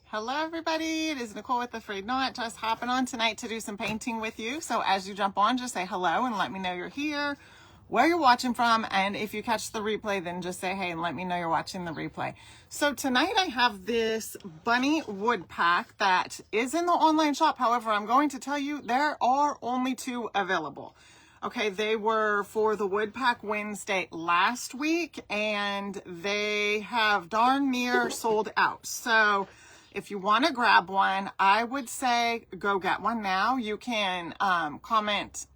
Hello everybody, it is Nicole with A-Frayed-Knot, just hopping on tonight to do some painting with you. So as you jump on, just say hello and let me know you're here, where you're watching from, and if you catch the replay, then just say hey and let me know you're watching the replay. So tonight I have this bunny wood pack that is in the online shop. However, I'm going to tell you there are only 2 available. Okay, they were for the Wood Pack Wednesday last week and they have darn near sold out. So if you want to grab one, I would say go get one now. You can comment,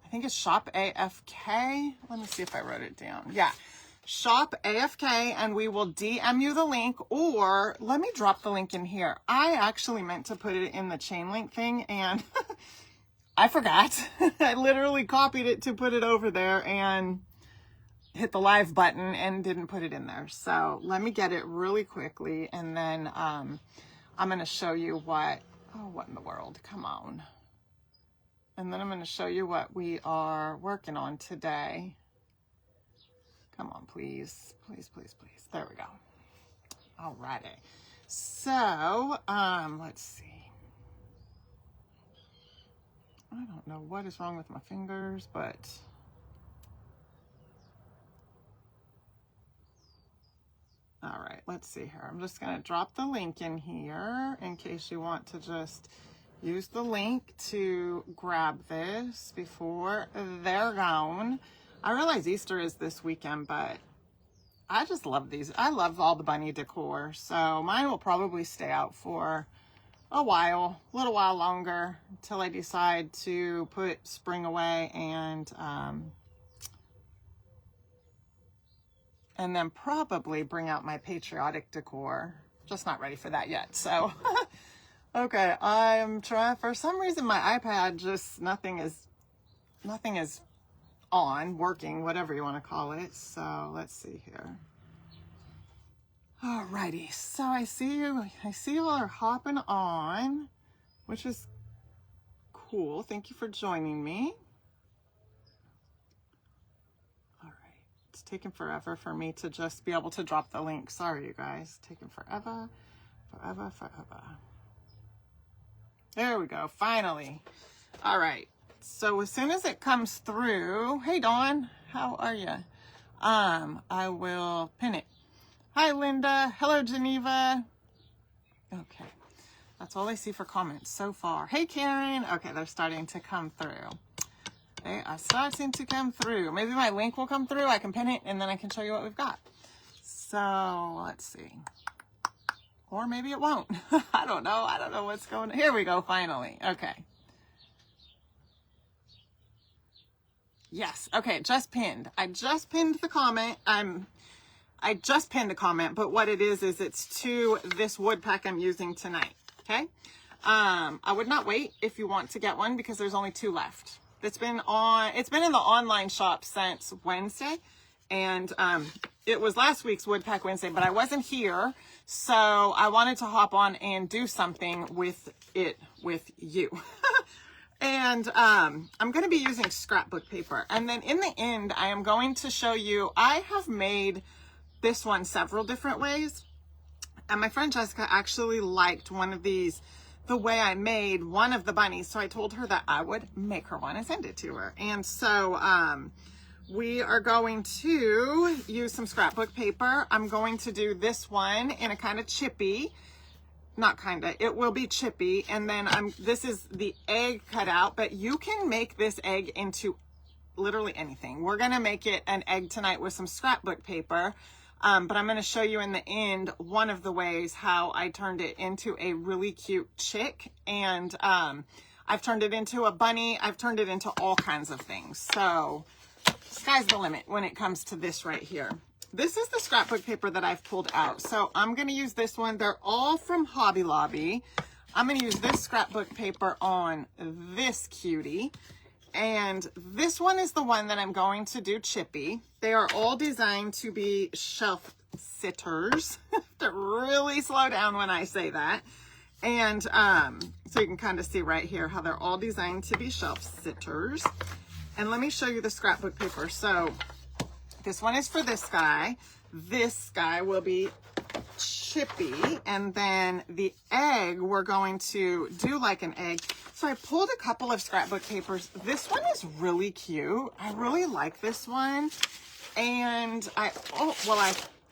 I think it's Shop AFK. Let me see if I wrote it down. Yeah, Shop AFK, and we will DM you the link, or let me drop the link in here. I actually meant to put it in the chain link thing, and I forgot. I literally copied it to put it over there and hit the live button and didn't put it in there. So let me get it really quickly, and then I'm going to show you what in the world, come on. And then I'm going to show you what we are working on today. Come on, please, please, please, please. There we go. Alrighty. So, let's see. I don't know what is wrong with my fingers, but all right, let's see here. I'm just going to drop the link in here in case you want to just use the link to grab this before they're gone. I realize Easter is this weekend, but I just love these. I love all the bunny decor. So mine will probably stay out for a little while longer until I decide to put spring away and then probably bring out my patriotic decor. Just not ready for that yet. So, okay, I'm trying, for some reason my iPad just, nothing is on, working, whatever you want to call it. So let's see here. Alrighty, so I see you all are hopping on, which is cool. Thank you for joining me. It's taking forever for me to just be able to drop the link. Sorry, you guys. Taking forever. There we go. Finally. All right. So as soon as it comes through, hey, Dawn, how are you? I will pin it. Hi, Linda. Hello, Geneva. Okay. That's all I see for comments so far. Hey, Karen. Okay, they're starting to come through. They are starting to come through. Maybe my link will come through. I can pin it and then I can show you what we've got. So let's see. Or maybe it won't. I don't know. I don't know what's going on. Here we go, finally. Okay. Yes. Okay, just pinned. I just pinned the comment. I just pinned a comment, but what it is it's to this wood pack I'm using tonight. Okay. I would not wait if you want to get one because there's only 2 left. It's been in the online shop since Wednesday, and it was last week's Wood Pack Wednesday, but I wasn't here, so I wanted to hop on and do something with it with you. And I'm going to be using scrapbook paper, and then in the end, I am going to show you, I have made this one several different ways, and my friend Jessica actually liked one of these, the way I made one of the bunnies. So I told her that I would make her one and send it to her. And so we are going to use some scrapbook paper. I'm going to do this one in a kind of chippy, it will be chippy. And then this is the egg cut out, but you can make this egg into literally anything. We're going to make it an egg tonight with some scrapbook paper. But I'm going to show you in the end one of the ways how I turned it into a really cute chick. And I've turned it into a bunny. I've turned it into all kinds of things. So sky's the limit when it comes to this right here. This is the scrapbook paper that I've pulled out. So I'm going to use this one. They're all from Hobby Lobby. I'm going to use this scrapbook paper on this cutie. And this one is the one that I'm going to do chippy. They are all designed to be shelf sitters. To really slow down when I say that. And so you can kind of see right here how they're all designed to be shelf sitters. And let me show you the scrapbook paper. So this one is for this guy. This guy will be chippy, and then the egg, we're going to do like an egg. So I pulled a couple of scrapbook papers. This one is really cute. I really like this one. And I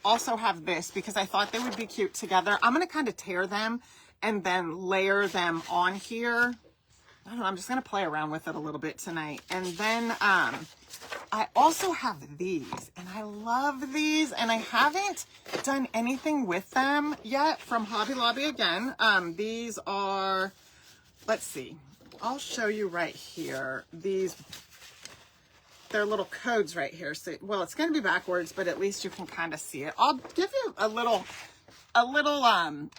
also have this because I thought they would be cute together. I'm going to kind of tear them and then layer them on here. I don't know, I'm just going to play around with it a little bit tonight. And then I also have these, and I love these, and I haven't done anything with them yet from Hobby Lobby again. These are, let's see, I'll show you right here. They're little codes right here. So, well, it's going to be backwards, but at least you can kind of see it. I'll give you a little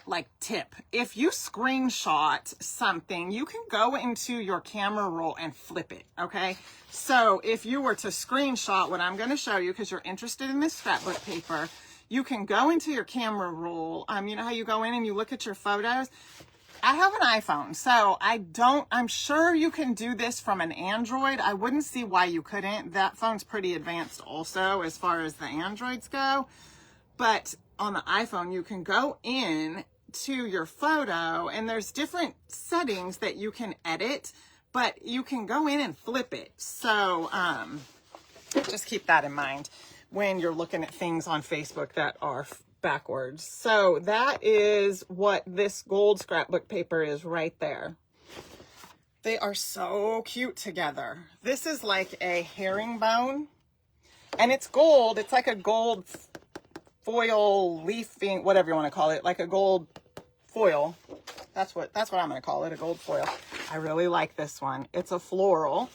like tip. If you screenshot something, you can go into your camera roll and flip it. Okay. So if you were to screenshot what I'm going to show you, because you're interested in this scrapbook paper, you can go into your camera roll. You know how you go in and you look at your photos? I have an iPhone, so I'm sure you can do this from an Android. I wouldn't see why you couldn't. That phone's pretty advanced also as far as the Androids go. But on the iPhone, you can go in to your photo, and there's different settings that you can edit, but you can go in and flip it. So just keep that in mind when you're looking at things on Facebook that are backwards. So that is what this gold scrapbook paper is right there. They are so cute together. This is like a herringbone, and it's gold. It's like a gold foil leafing, whatever you want to call it, like a gold foil. That's what I'm going to call it, a gold foil. I really like this one. It's a floral.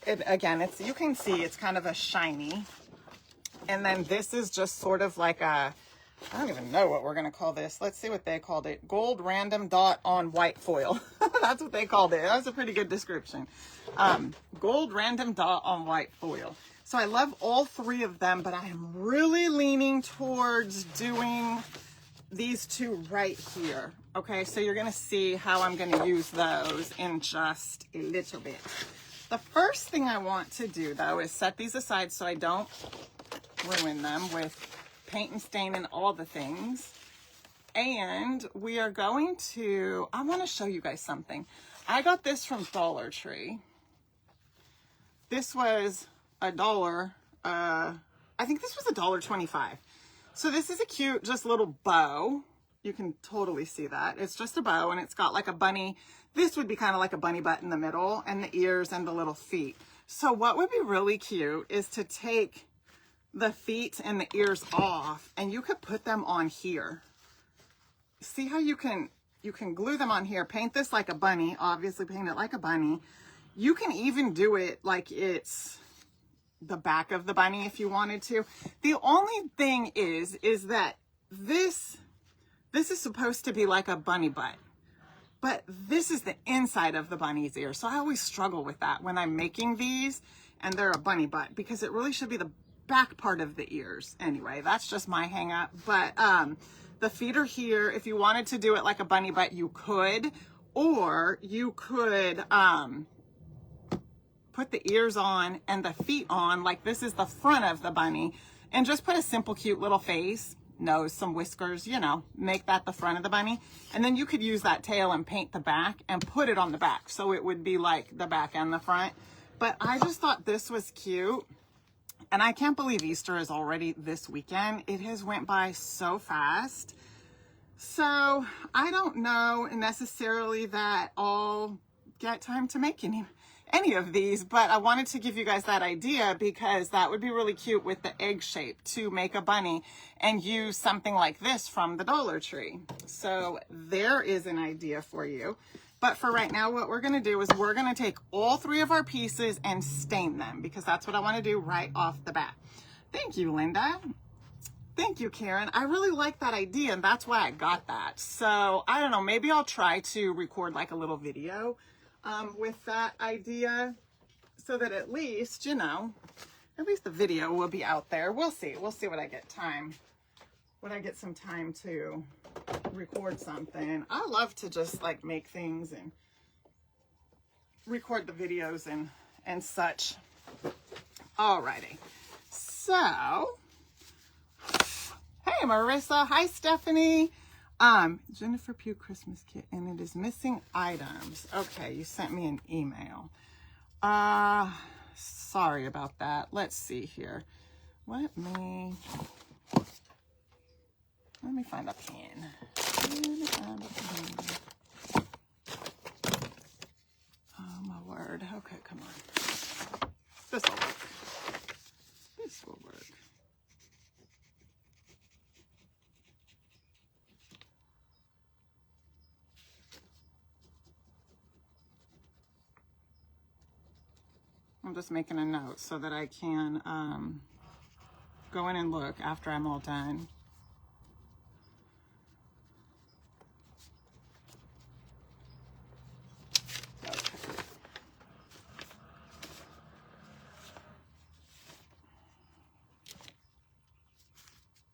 Again, you can see it's kind of a shiny. And then this is just sort of like a, I don't even know what we're going to call this. Let's see what they called it. Gold random dot on white foil. That's what they called it. That's a pretty good description. Gold random dot on white foil. So I love all three of them, but I am really leaning towards doing these two right here. Okay, so you're gonna see how I'm gonna use those in just a little bit. The first thing I want to do though is set these aside so I don't ruin them with paint and stain and all the things. And we are going to, I wanna show you guys something. I got this from Dollar Tree. This was $1. I think this was $1.25. So this is a cute, just little bow. You can totally see that. It's just a bow, and it's got like a bunny. This would be kind of like a bunny butt in the middle, and the ears and the little feet. So what would be really cute is to take the feet and the ears off, and you could put them on here. See how you can glue them on here, paint this like a bunny, obviously paint it like a bunny. You can even do it like it's the back of the bunny if you wanted to. The only thing is that this is supposed to be like a bunny butt, but this is the inside of the bunny's ear. So I always struggle with that when I'm making these and they're a bunny butt, because it really should be the back part of the ears. Anyway, that's just my hang up. But the feet are here. If you wanted to do it like a bunny butt, you could, or you could put the ears on and the feet on, like this is the front of the bunny, and just put a simple cute little face, nose, some whiskers, you know, make that the front of the bunny. And then you could use that tail and paint the back and put it on the back, so it would be like the back and the front. But I just thought this was cute, and I can't believe Easter is already this weekend. It has went by so fast. So I don't know necessarily that I'll get time to make any of these, but I wanted to give you guys that idea because that would be really cute with the egg shape to make a bunny and use something like this from the Dollar Tree. So there is an idea for you. But for right now, what we're going to do is we're going to take all three of our pieces and stain them, because that's what I want to do right off the bat. Thank you, Linda. Thank you, Karen. I really like that idea, and that's why I got that. So I don't know, maybe I'll try to record like a little video with that idea, so that at least, you know, at least the video will be out there. We'll see what I get some time to record something. I love to just like make things and record the videos and such. Alrighty, so hey, Hi, Marissa. Hi, Stephanie. Jennifer Pugh Christmas kit, and it is missing items. Okay, you sent me an email. Sorry about that. Let's see here. Let me find a pen. Oh, my word. Okay, come on. This will work. This will work. I'm just making a note so that I can go in and look after I'm all done.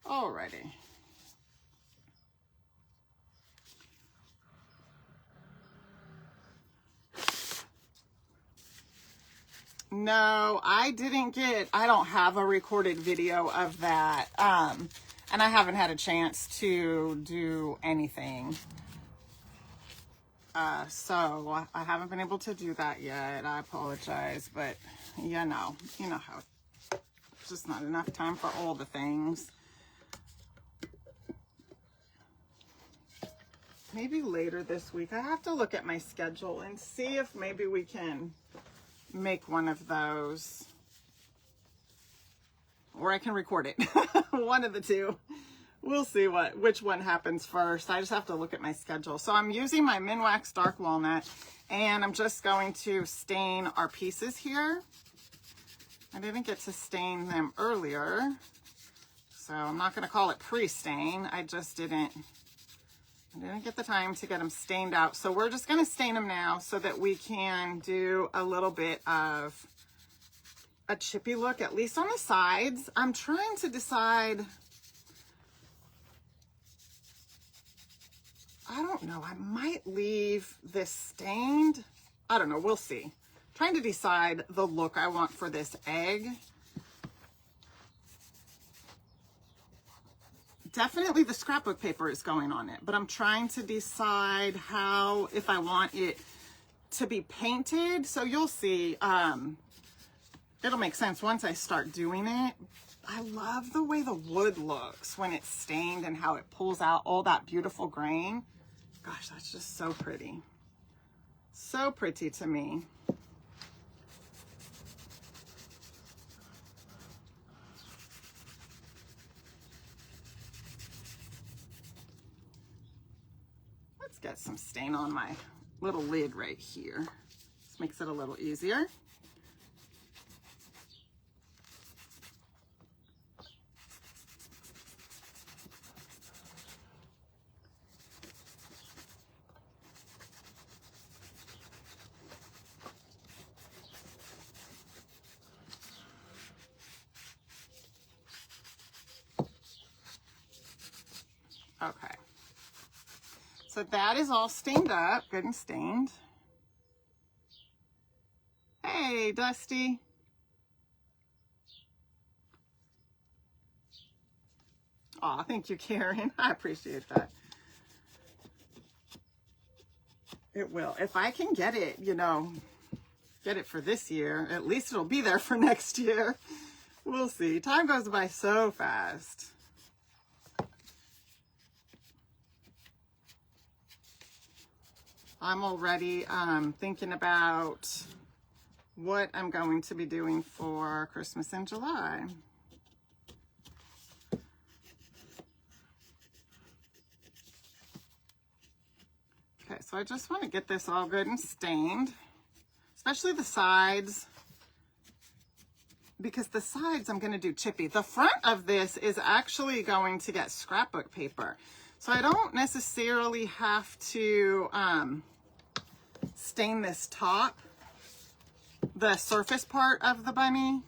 Alrighty. No, I don't have a recorded video of that. And I haven't had a chance to do anything. So I haven't been able to do that yet. I apologize, but you know how it's just not enough time for all the things. Maybe later this week. I have to look at my schedule and see if maybe we can make one of those, or I can record it. One of the two. We'll see which one happens first. I just have to look at my schedule. So I'm using my Minwax Dark Walnut, and I'm just going to stain our pieces here. I didn't get to stain them earlier, so I'm not going to call it pre-stain. I didn't get the time to get them stained out. So we're just going to stain them now so that we can do a little bit of a chippy look, at least on the sides. I'm trying to decide. I don't know. I might leave this stained. I don't know. We'll see. Trying to decide the look I want for this egg. Definitely the scrapbook paper is going on it, but I'm trying to decide if I want it to be painted. So you'll see, it'll make sense once I start doing it. I love the way the wood looks when it's stained and how it pulls out all that beautiful grain. Gosh, that's just so pretty. So pretty to me. Let's get some stain on my little lid right here. This makes it a little easier. Okay. So that is all stained up, good and stained. Hey, Dusty. Aw, thank you, Karen. I appreciate that. It will. If I can get it, get it for this year, at least it'll be there for next year. We'll see. Time goes by so fast. I'm already thinking about what I'm going to be doing for Christmas in July. Okay, so I just want to get this all good and stained, especially the sides, because the sides I'm going to do chippy. The front of this is actually going to get scrapbook paper. So I don't necessarily have to stain this top, the surface part of the bunny.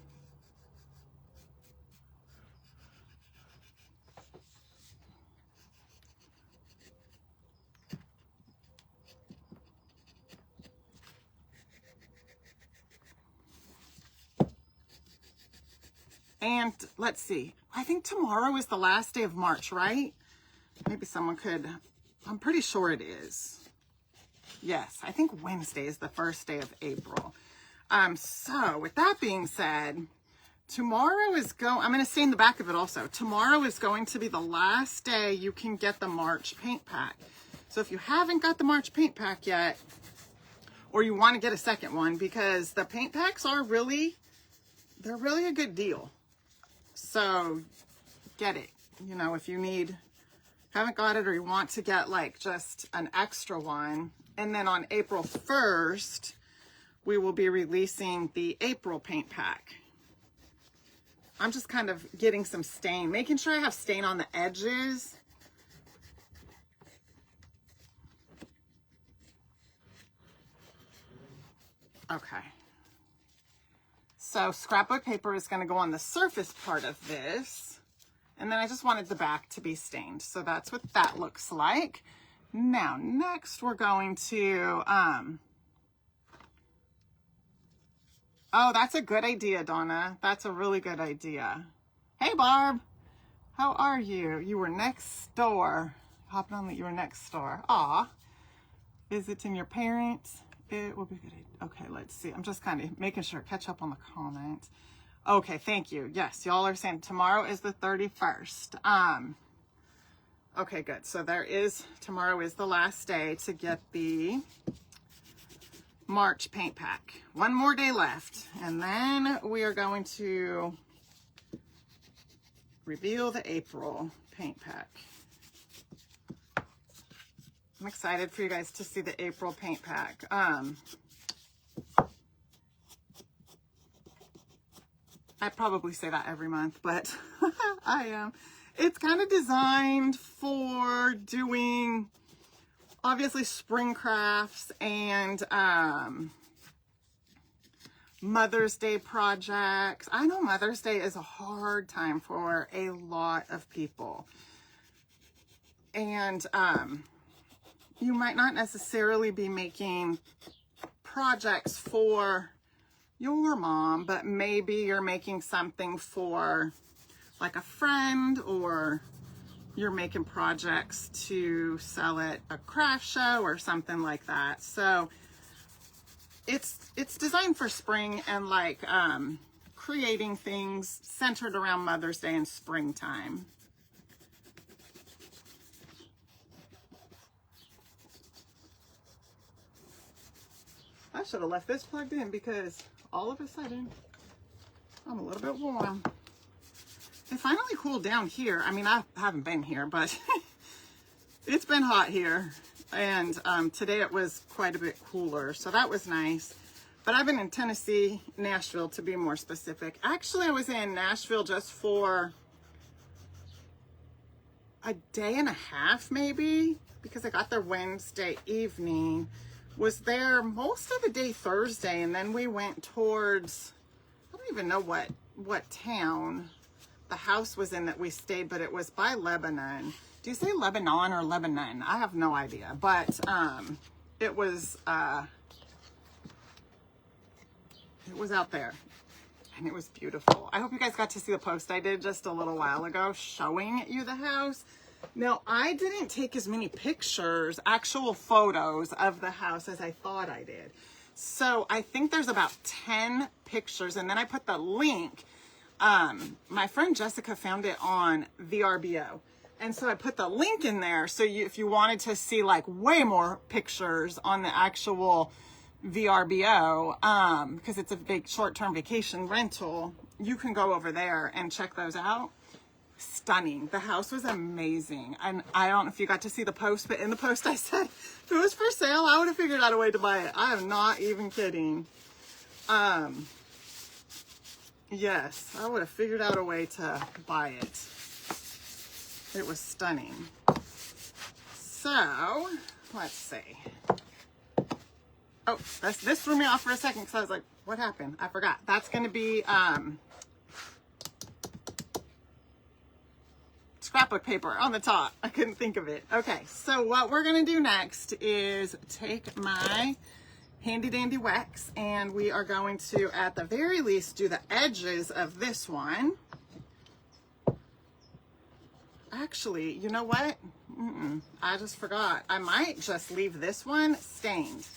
And let's see, I think tomorrow is the last day of March, right? Maybe someone could, I'm pretty sure it is. Yes, I think Wednesday is the first day of April. So with that being said, tomorrow is I'm going to stay in the back of it also. Tomorrow is going to be the last day you can get the March paint pack. So if you haven't got the March paint pack yet, or you want to get a second one, because the paint packs are really, they're really a good deal. So get it. You know, if you haven't got it, or you want to get like just an extra one. And then on April 1st, we will be releasing the April paint pack. I'm just kind of getting some stain, making sure I have stain on the edges. Okay. So scrapbook paper is going to go on the surface part of this. And then I just wanted the back to be stained. So that's what that looks like. Now, next we're going to, oh, that's a good idea, Donna. That's a really good idea. Hey, Barb. How are you? You were next door. Hopping on that you were next door. Aw. Visiting your parents. It will be good. Okay, let's see. I'm just kind of making sure, catch up on the comments. Okay, thank you. Yes, y'all are saying tomorrow is the 31st. Okay, good. So tomorrow is the last day to get the March paint pack. One more day left, and then we are going to reveal the April paint pack. I'm excited for you guys to see the April paint pack. I probably say that every month, but I am. It's kind of designed for doing, obviously, spring crafts and Mother's Day projects. I know Mother's Day is a hard time for a lot of people. And you might not necessarily be making projects for your mom, but maybe you're making something for like a friend, or you're making projects to sell at a craft show or something like that. So it's designed for spring and like creating things centered around Mother's Day and springtime. I should have left this plugged in because all of a sudden I'm a little bit warm. It finally cooled down here. I mean, I haven't been here, but it's been hot here. And today it was quite a bit cooler, so that was nice. But I've been in Tennessee, Nashville to be more specific. Actually, I was in Nashville just for a day and a half maybe, because I got there Wednesday evening. Was there most of the day Thursday, and then we went towards, I don't even know what town the house was in that we stayed, but it was by Lebanon. Do you say Lebanon or Lebanon? I have no idea, but it was out there, and it was beautiful. I hope you guys got to see the post I did just a little while ago showing you the house. Now, I didn't take as many pictures, actual photos of the house as I thought I did. So I think there's about 10 pictures, and then I put the link. My friend Jessica found it on VRBO. And so I put the link in there. So if you wanted to see like way more pictures on the actual VRBO, because it's a big short-term vacation rental, you can go over there and check those out. Stunning. The house was amazing. And I don't know if you got to see the post, but in the post I said, if it was for sale, I would have figured out a way to buy it. I am not even kidding. Yes, I would have figured out a way to buy it. It was stunning. So, let's see. Oh, this threw me off for a second because I was like, what happened? I forgot. That's going to be scrapbook paper on the top. I couldn't think of it. Okay, so what we're going to do next is take my handy dandy wax, and we are going to, at the very least, do the edges of this one. Actually, you know what? I just forgot. I might just leave this one stained.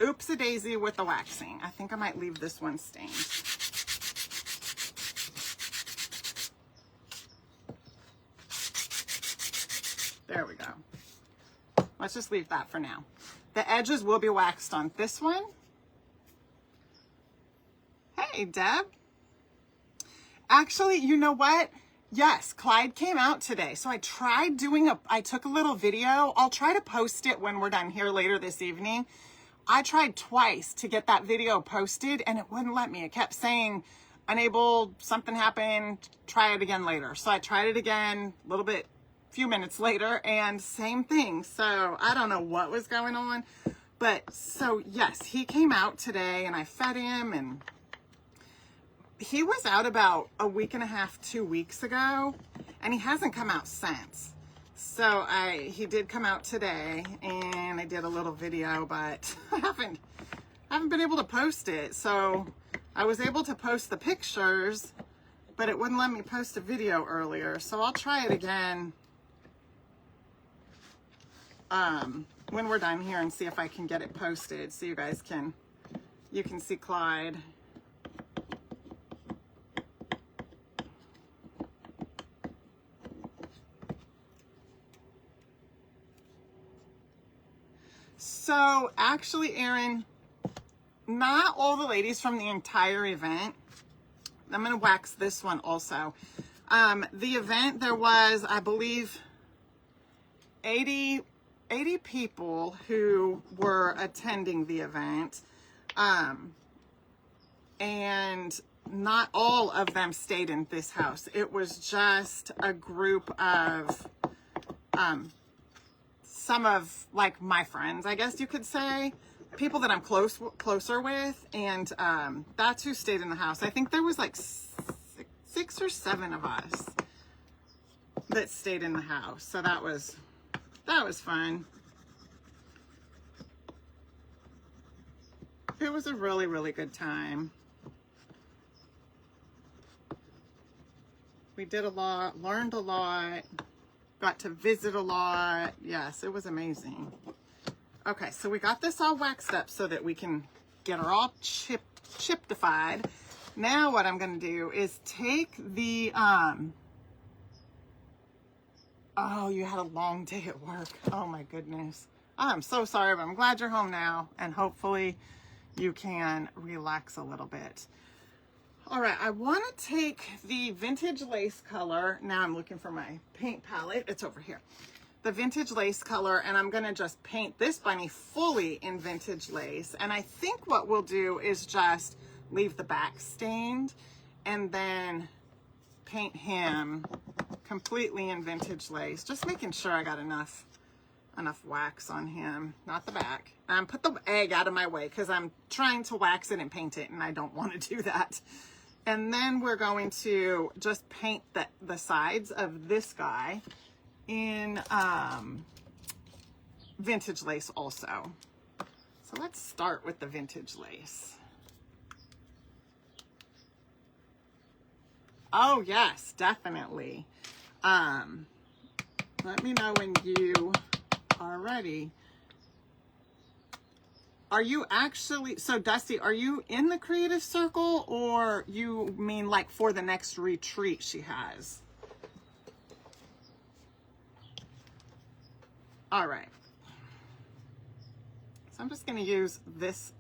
Oops-a-daisy with the waxing. I think I might leave this one stained. There we go. Let's just leave that for now. The edges will be waxed on this one. Hey, Deb. Actually, you know what? Yes, Clyde came out today. So I tried doing I took a little video. I'll try to post it when we're done here later this evening. I tried twice to get that video posted and it wouldn't let me. It kept saying unable, something happened, try it again later. So I tried it again a few minutes later, and same thing. So I don't know what was going on, but so yes, he came out today and I fed him, and he was out about a week and a half, 2 weeks ago, and he hasn't come out since. So he did come out today, and I did a little video, but I haven't been able to post it. So I was able to post the pictures, but it wouldn't let me post a video earlier. So I'll try it again when we're done here and see if I can get it posted so you guys can see Clyde. So actually, Erin, not all the ladies from the entire event. I'm going to wax this one also. The event, there was, I believe, 80 people who were attending the event. And not all of them stayed in this house. It was just a group of, some of like my friends, I guess you could say, people that I'm closer with, and that's who stayed in the house. I think there was like six or seven of us that stayed in the house. So that was fun. It was a really, really good time. We did a lot, learned a lot, got to visit a lot. Yes, it was amazing. Okay, so we got this all waxed up so that we can get her all chiptified. Now what I'm going to do is take the, oh, you had a long day at work. Oh my goodness. I'm so sorry, but I'm glad you're home now, and hopefully you can relax a little bit. All right, I want to take the vintage lace color. Now I'm looking for my paint palette. It's over here. The vintage lace color, and I'm going to just paint this bunny fully in vintage lace. And I think what we'll do is just leave the back stained and then paint him completely in vintage lace. Just making sure I got enough wax on him, not the back. Put the egg out of my way because I'm trying to wax it and paint it, and I don't want to do that. And then we're going to just paint the sides of this guy in vintage lace also. So let's start with the vintage lace. Oh yes, definitely. Let me know when you are ready. Are you actually, so Dusty, are you in the creative circle, or you mean like for the next retreat she has? All right. So I'm just going to use this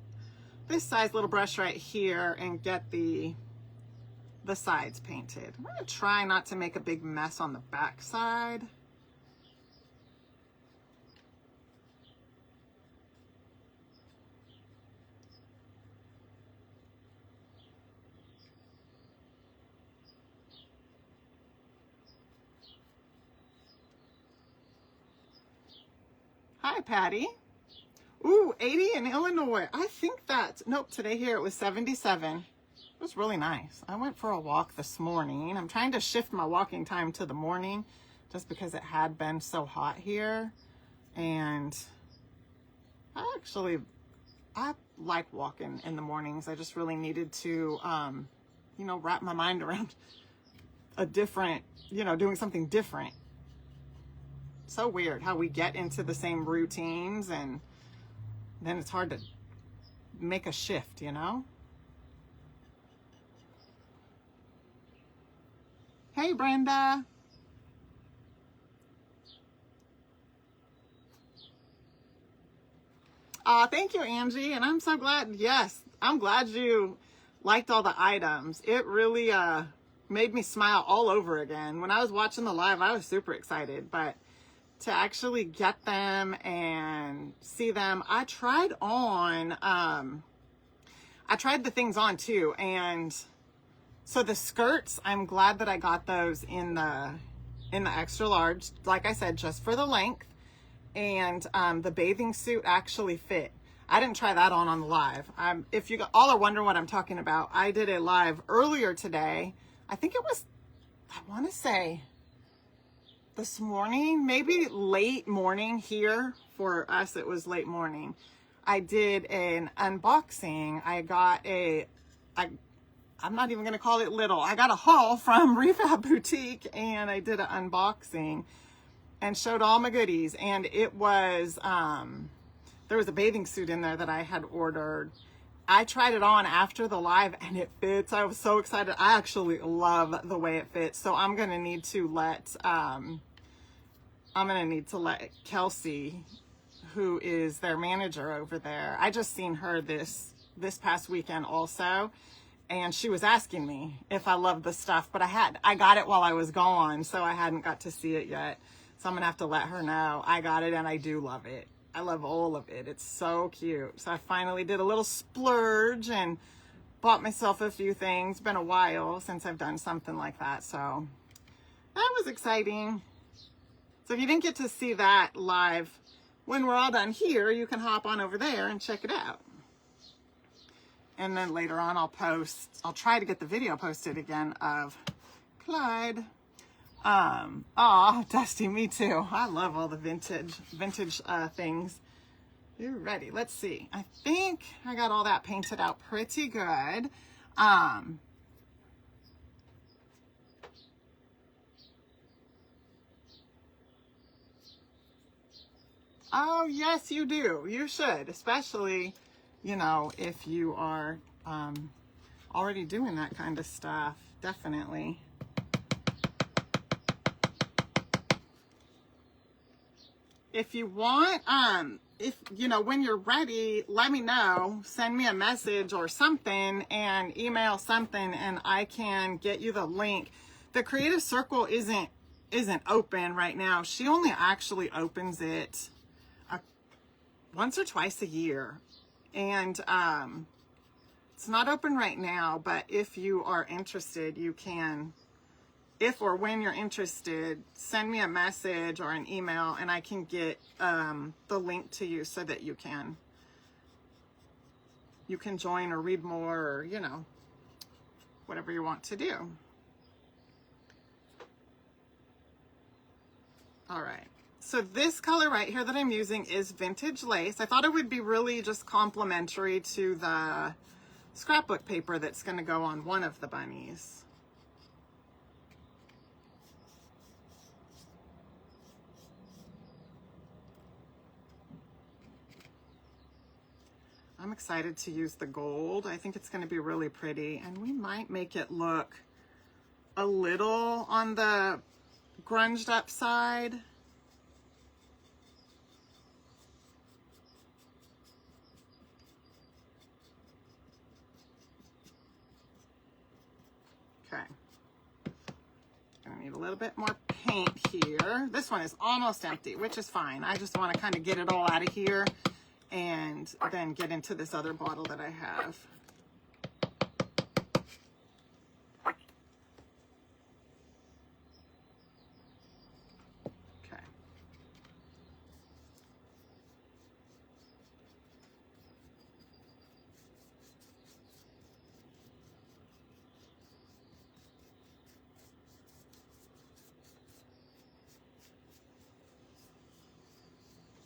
size little brush right here and get the sides painted. I'm going to try not to make a big mess on the back side. Hi, Patty. Ooh, 80 in Illinois. I think that's, nope, today here it was 77. It was really nice. I went for a walk this morning. I'm trying to shift my walking time to the morning just because it had been so hot here. And I like walking in the mornings. I just really needed to, you know, wrap my mind a different, you know, doing something different. So weird how we get into the same routines and then it's hard to make a shift, you know? Hey, Brenda. Thank you, Angie. And I'm so glad, yes, I'm glad you liked all the items. It really made me smile all over again. When I was watching the live, I was super excited, but to actually get them and see them, I tried the things on too. And so the skirts, I'm glad that I got those in the extra large, like I said, just for the length. And the bathing suit actually fit. I didn't try that on the live. If you all are wondering what I'm talking about, I did a live earlier today. I think it was, I want to say this morning, maybe late morning here. For us, it was late morning. I did an unboxing. I got I'm not even going to call it little. I got a haul from Refab Boutique and I did an unboxing and showed all my goodies. And it was, there was a bathing suit in there that I had ordered. I tried it on after the live and it fits. I was so excited. I actually love the way it fits. So I'm going to need to let, Kelsey, who is their manager over there. I just seen her this past weekend also. And she was asking me if I loved the stuff, but I got it while I was gone, so I hadn't got to see it yet. So I'm gonna have to let her know I got it and I do love it. I love all of it. It's so cute. So I finally did a little splurge and bought myself a few things. Been a while since I've done something like that, so that was exciting. So if you didn't get to see that live, when we're all done here, you can hop on over there and check it out. And then later on, I'll try to get the video posted again of Clyde. Dusty, me too. I love all the vintage things. You're ready. Let's see. I think I got all that painted out pretty good. Oh, yes, you do. You should, especially, you know, if you are already doing that kind of stuff. Definitely. If you want, if, you know, when you're ready, let me know. Send me a message or something and email something and I can get you the link. The Creative Circle isn't open right now. She only actually opens it once or twice a year. And it's not open right now, but if you are interested, you can, if or when you're interested, send me a message or an email and I can get the link to you so that you can join or read more or, you know, whatever you want to do. All right. So this color right here that I'm using is vintage lace. I thought it would be really just complimentary to the scrapbook paper that's going to go on one of the bunnies. I'm excited to use the gold. I think it's going to be really pretty and we might make it look a little on the grunged up side. Okay, gonna need a little bit more paint here. This one is almost empty, which is fine. I just want to kind of get it all out of here and then get into this other bottle that I have. Okay.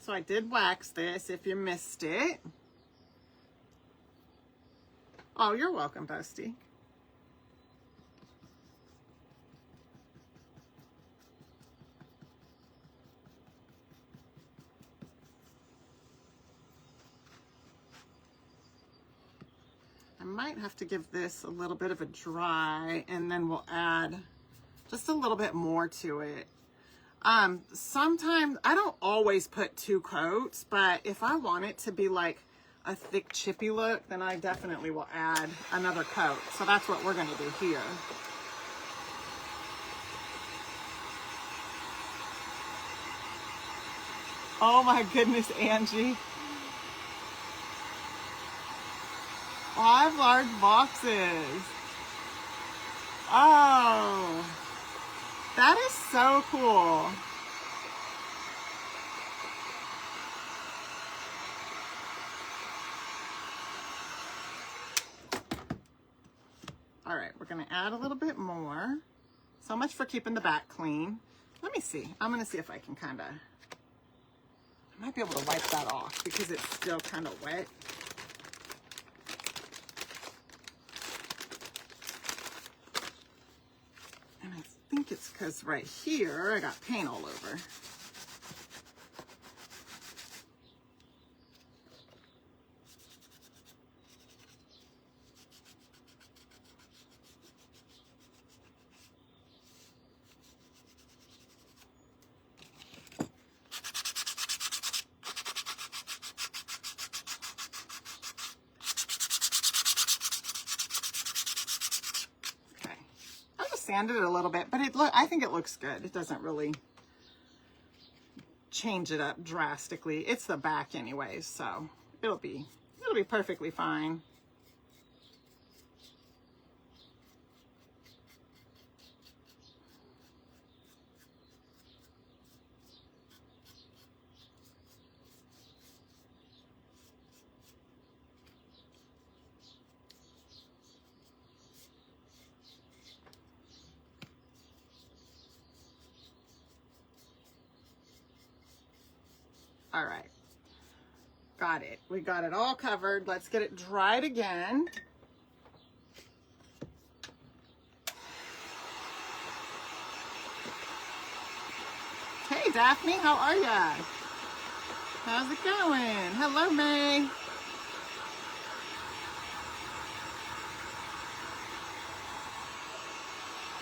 So I did wax this if you missed it. Oh, you're welcome, Busty. might have to give this a little bit of a dry, and then we'll add just a little bit more to it. Sometimes, I don't always put 2 coats, but if I want it to be like a thick chippy look, then I definitely will add another coat. So that's what we're gonna do here. Oh my goodness, Angie. 5 large boxes. Oh, that is so cool. All right, we're gonna add a little bit more. So much for keeping the back clean. Let me see. I'm gonna see if I can I might be able to wipe that off because it's still kind of wet. And I think it's because right here I got paint all over. Sanded it a little bit, but I think it looks good. It doesn't really change it up drastically. It's the back anyways, so it'll be perfectly fine. All right, got it. We got it all covered. Let's get it dried again. Hey, Daphne, how are ya? How's it going? Hello, May.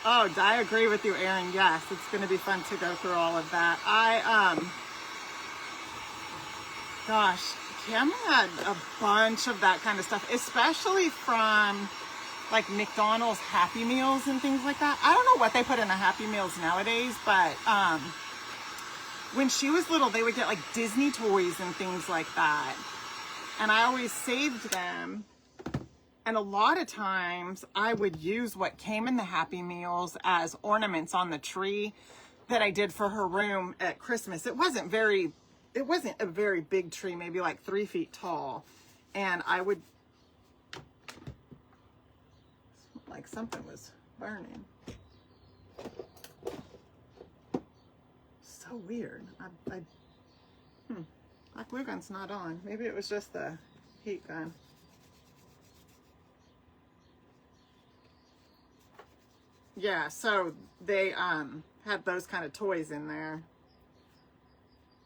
Oh, I agree with you, Erin. Yes, it's going to be fun to go through all of that. Gosh, Kim had a bunch of that kind of stuff, especially from like McDonald's Happy Meals and things like that. I don't know what they put in the Happy Meals nowadays, but when she was little, they would get like Disney toys and things like that. And I always saved them. And a lot of times I would use what came in the Happy Meals as ornaments on the tree that I did for her room at Christmas. It wasn't a very big tree, maybe like 3 feet tall. And I would, like something was burning. So weird. My glue gun's not on. Maybe it was just the heat gun. Yeah, so they had those kind of toys in there.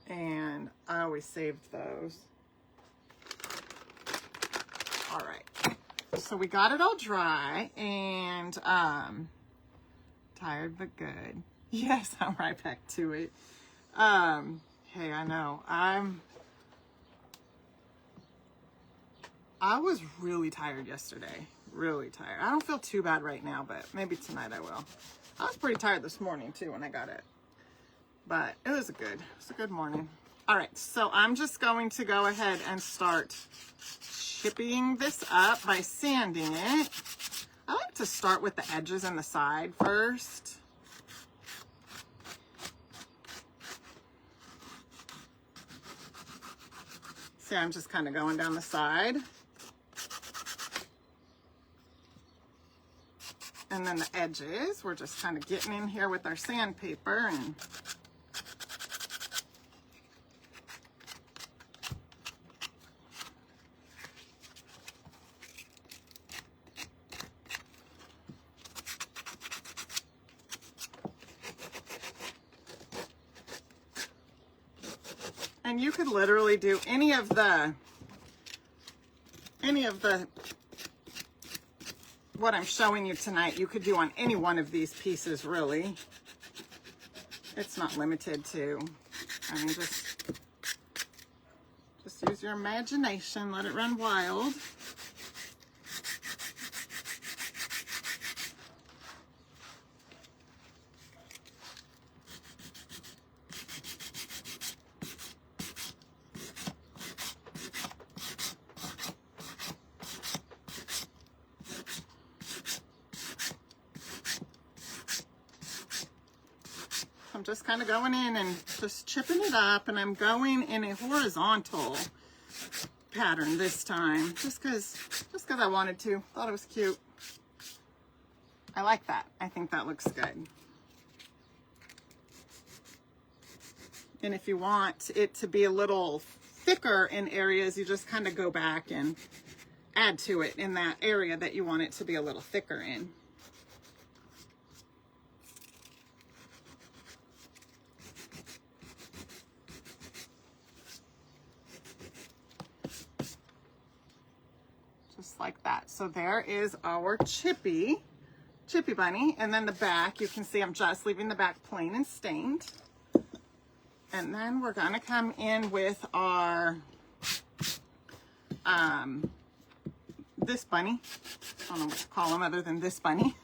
And I always saved those. All right. So we got it all dry and tired but good. Yes, I'm right back to it. Hey, I know. I was really tired yesterday. Really tired. I don't feel too bad right now, but maybe tonight I will. I was pretty tired this morning too when I got it. But it was a good morning. All right, so I'm just going to go ahead and start chipping this up by sanding it. I like to start with the edges and the side first. See, I'm just kind of going down the side. And then the edges, we're just kind of getting in here with our sandpaper and you could literally do any of the what I'm showing you tonight, you could do on any one of these pieces, really. It's not limited to, I mean, just use your imagination, let it run wild. I'm just kind of going in and just chipping it up, and I'm going in a horizontal pattern this time, just because I wanted to. Thought it was cute. I like that. I think that looks good. And if you want it to be a little thicker in areas, you just kind of go back and add to it in that area that you want it to be a little thicker in. Just like that. So there is our chippy bunny. And then the back, you can see I'm just leaving the back plain and stained. And then we're gonna come in with our, this bunny. I don't know what to call him other than this bunny.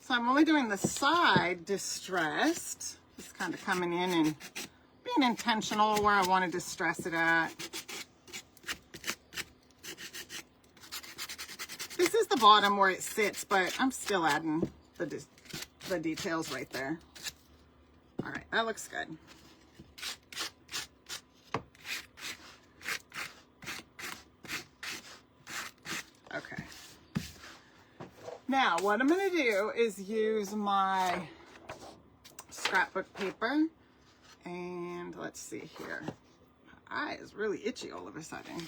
So I'm only doing the side distressed, just kind of coming in and being intentional where I want to distress it at. This is the bottom where it sits, but I'm still adding the details right there. All right, that looks good. Okay. Now, what I'm going to do is use my scrapbook paper, and let's see here. My eye is really itchy all of a sudden.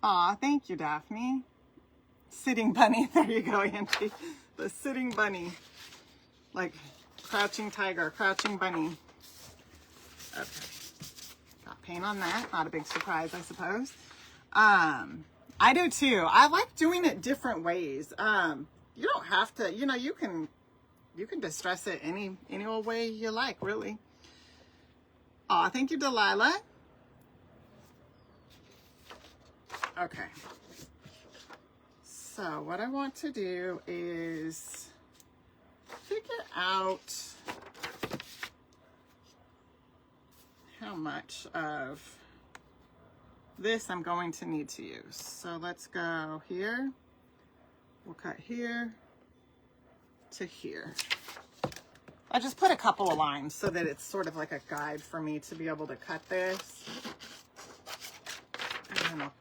Aw, thank you, Daphne. Sitting bunny. There you go, Angie. The sitting bunny. Like crouching tiger, crouching bunny. Okay. Got paint on that. Not a big surprise, I suppose. I do too. I like doing it different ways. You don't have to, you know, you can distress it any old way you like, really. Aw, thank you, Delilah. Okay. So what I want to do is figure out how much of this I'm going to need to use. So let's go here. We'll cut here to here. I just put a couple of lines so that it's sort of like a guide for me to be able to cut this. I don't know.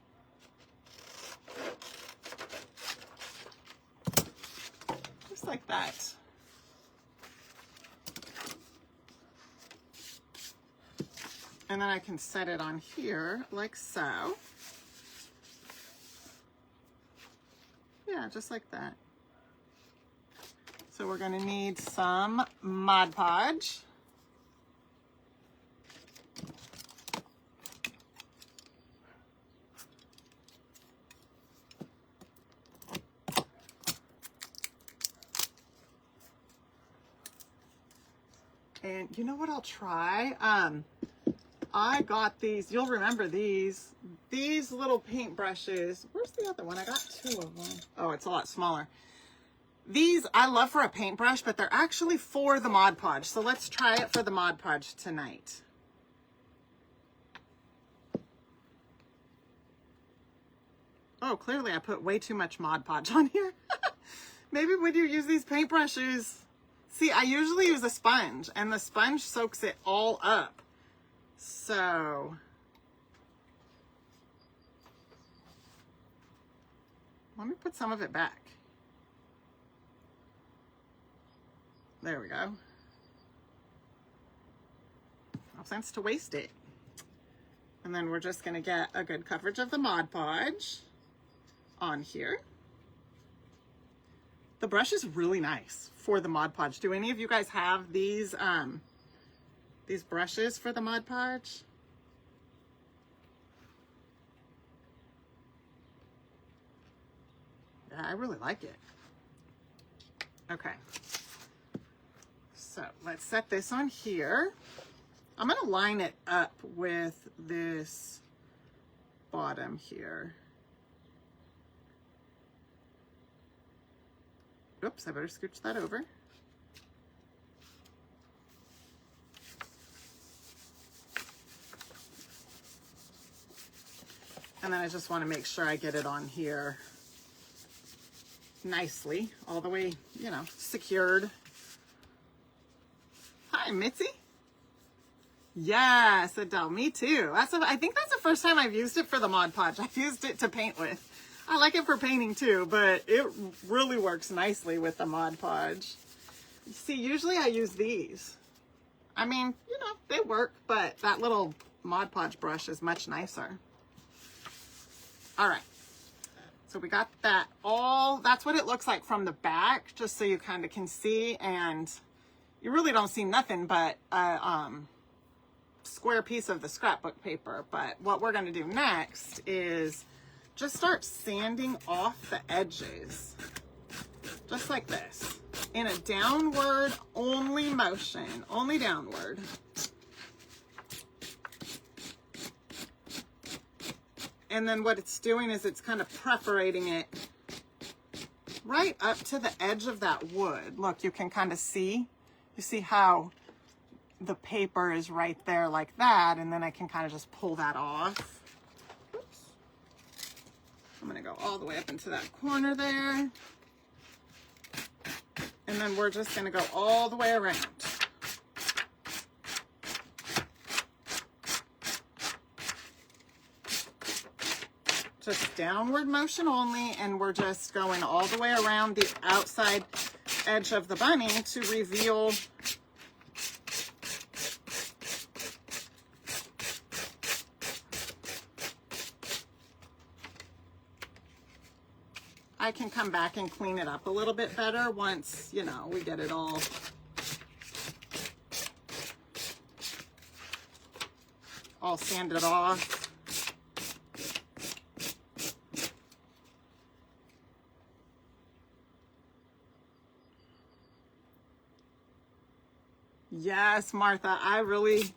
Just like that. And then I can set it on here like so. Yeah, just like that. So we're going to need some Mod Podge. And you know what I'll try? I got these, you'll remember these little paint brushes. Where's the other one? I got two of them. Oh, it's a lot smaller. These I love for a paintbrush, but they're actually for the Mod Podge. So let's try it for the Mod Podge tonight. Oh, clearly I put way too much Mod Podge on here. Maybe when you use these paintbrushes, see, I usually use a sponge, and the sponge soaks it all up. So Let me put some of it back. There we go. No sense to waste it. And then we're just going to get a good coverage of the Mod Podge on here. The brush is really nice for the Mod Podge. Do any of you guys have these brushes for the Mod Podge? Yeah, I really like it. Okay. So let's set this on here. I'm going to line it up with this bottom here. Oops, I better scooch that over. And then I just want to make sure I get it on here nicely, all the way, you know, secured. Hi, Mitzi. Yes, Adele, me too. I think that's the first time I've used it for the Mod Podge. I've used it to paint with. I like it for painting too, but it really works nicely with the Mod Podge. See, usually I use these. I mean, you know, they work, but that little Mod Podge brush is much nicer. All right. So we got that all, that's what it looks like from the back, just so you kind of can see, and you really don't see nothing but a square piece of the scrapbook paper. But what we're going to do next is just start sanding off the edges, just like this, in a downward only motion, only downward. And then what it's doing is it's kind of perforating it right up to the edge of that wood. Look, you can kind of see, you see how the paper is right there like that, and then I can kind of just pull that off. Oops. I'm gonna go all the way up into that corner there. And then we're just gonna go all the way around. Just downward motion only, and we're just going all the way around the outside edge of the bunny to reveal I can come back and clean it up a little bit better once, you know, we get it all sanded off. Yes, Martha, I really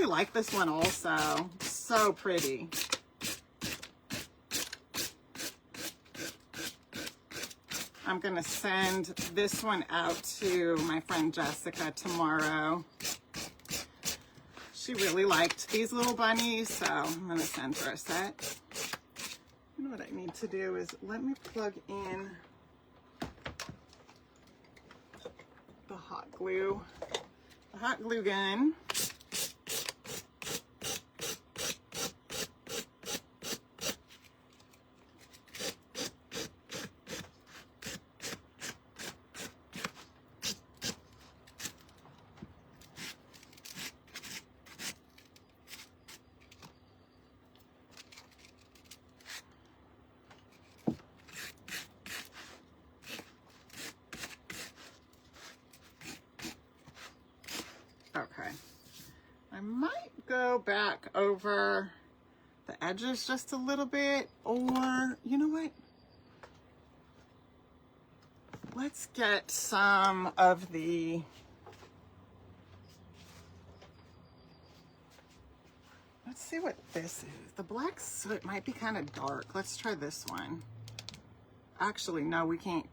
like this one also. So pretty. I'm going to send this one out to my friend Jessica tomorrow. She really liked these little bunnies, so I'm going to send her a set. You know what I need to do is let me plug in the hot glue gun. Okay, I might go back over the edges just a little bit, or you know what? Let's get some of the, let's see what this is. The black soot might be kind of dark. Let's try this one. Actually, no, we can't.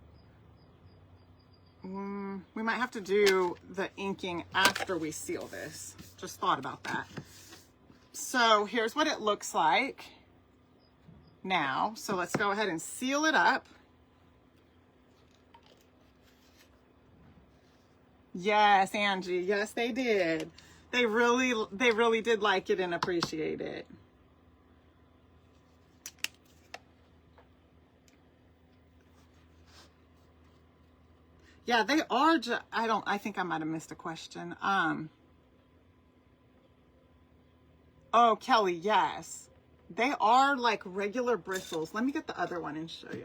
We might have to do the inking after we seal this. Just thought about that. So here's what it looks like now. So let's go ahead and seal it up. Yes, Angie. Yes, they did. They really did like it and appreciate it. Yeah, they are I think I might have missed a question. Oh, Kelly, yes. They are like regular bristles. Let me get the other one and show you.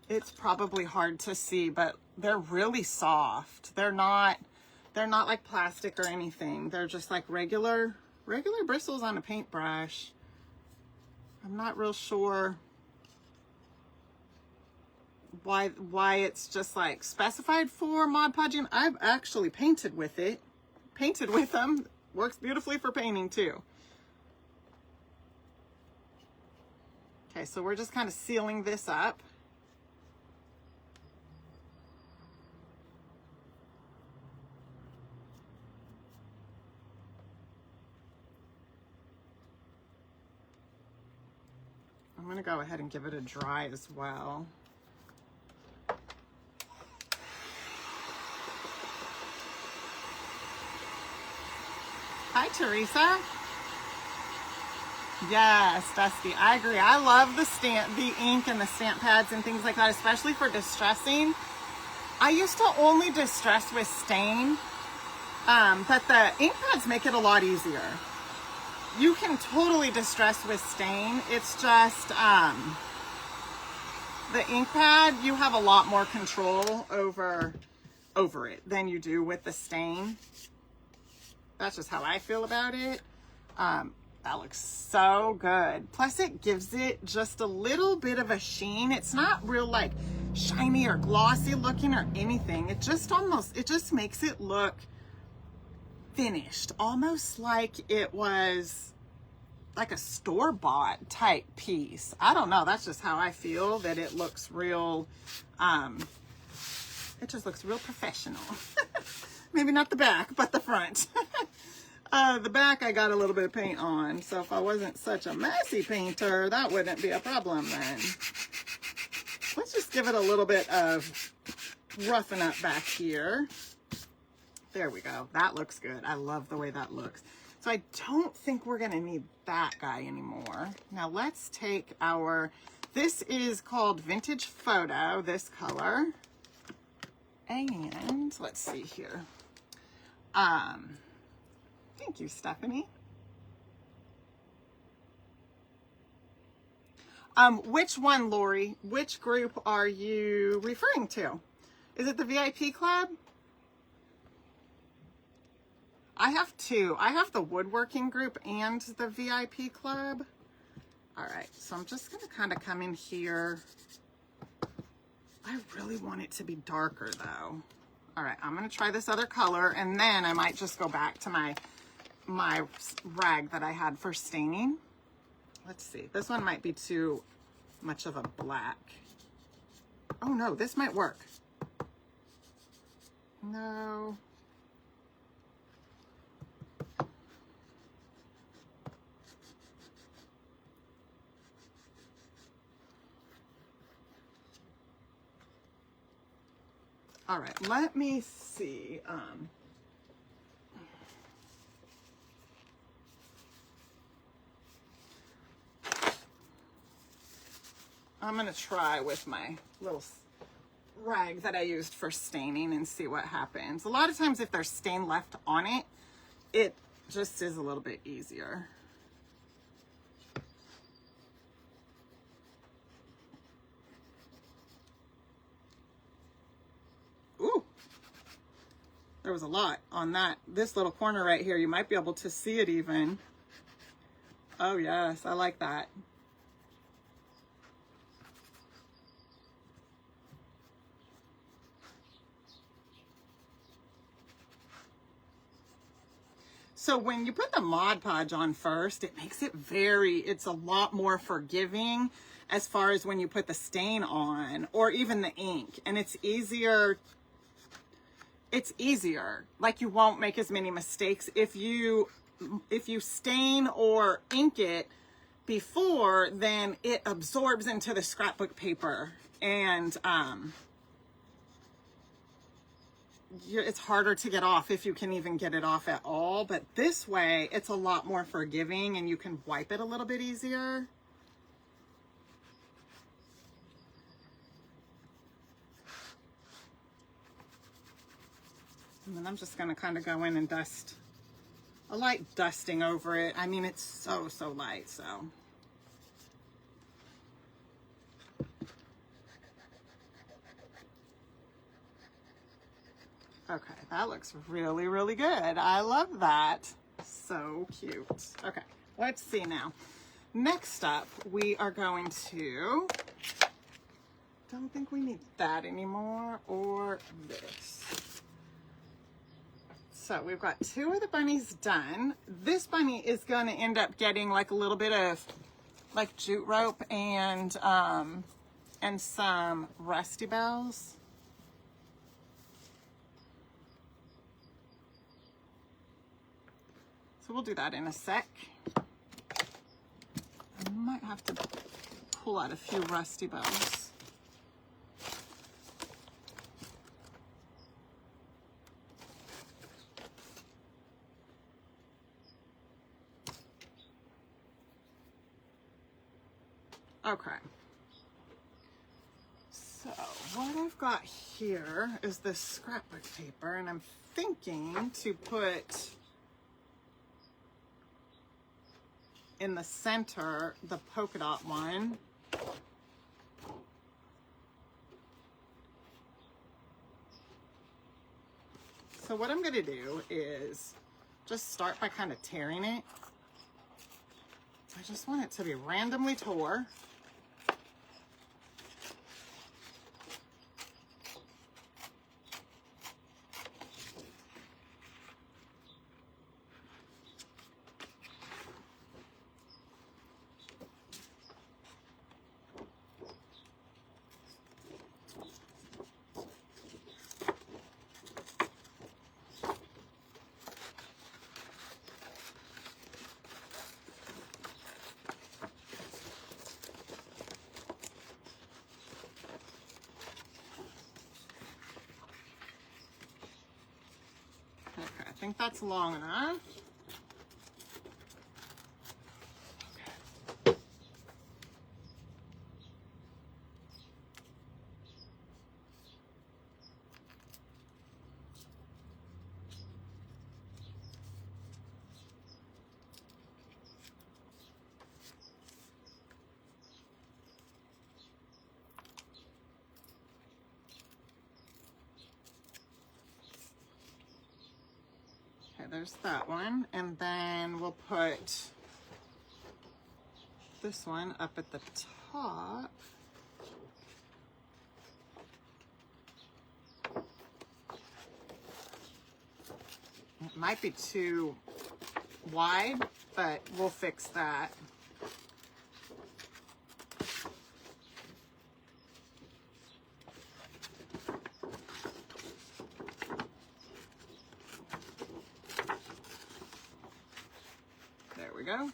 It's probably hard to see, but they're really soft. They're not like plastic or anything. They're just like regular bristles on a paintbrush. I'm not real sure why it's just like specified for Mod Podging. I've actually painted with them. Works beautifully for painting too. Okay, so we're just kind of sealing this up. I'm gonna go ahead and give it a dry as well. Hi, Teresa. Yes, Dusty, I agree. I love the ink and the stamp pads and things like that, especially for distressing. I used to only distress with stain, but the ink pads make it a lot easier. You can totally distress with stain. It's just the ink pad, you have a lot more control over it than you do with the stain. That's just how I feel about it. That looks so good. Plus it gives it just a little bit of a sheen. It's not real like shiny or glossy looking or anything. It just makes it look finished. Almost like it was like a store-bought type piece. I don't know. That's just how I feel, that it looks real, it just looks real professional. Maybe not the back, but the front. The back I got a little bit of paint on, so if I wasn't such a messy painter, that wouldn't be a problem then. Let's just give it a little bit of roughen up back here. There we go. That looks good. I love the way that looks. So I don't think we're going to need that guy anymore. Now let's take this is called Vintage Photo, this color. And let's see here. Thank you, Stephanie. Which one, Lori? Which group are you referring to? Is it the VIP club? I have two. I have the woodworking group and the VIP club. All right, so I'm just gonna kind of come in here. I really want it to be darker though. All right, I'm gonna try this other color and then I might just go back to my rag that I had for staining. Let's see, this one might be too much of a black. Oh no, this might work. No. All right, let me see. I'm gonna try with my little rag that I used for staining and see what happens. A lot of times if there's stain left on it, it just is a little bit easier. Ooh, there was a lot on this little corner right here. You might be able to see it even. Oh yes, I like that. So when you put the Mod Podge on first, it makes it it's a lot more forgiving as far as when you put the stain on or even the ink, and it's easier. Like you won't make as many mistakes if you stain or ink it before, then it absorbs into the scrapbook paper and it's harder to get off if you can even get it off at all. But this way it's a lot more forgiving and you can wipe it a little bit easier. And then I'm just going to kind of go in and dust a light dusting over it. I mean, it's so light, so. Okay, that looks really, really good. I love that. So cute. Okay, let's see now. Next up, we are going to, don't think we need that anymore, or this. So we've got 2 of the bunnies done. This bunny is going to end up getting like a little bit of like jute rope and some rusty bells. So we'll do that in a sec. I might have to pull out a few rusty bells. Okay. So what I've got here is this scrapbook paper, and I'm thinking to put in the center the polka dot one. So what I'm going to do is just start by kind of tearing it. I just want it to be randomly tore. Okay, I think that's long enough. Okay, there's that one, and then we'll put this one up at the top. It might be too wide, but we'll fix that. There we go.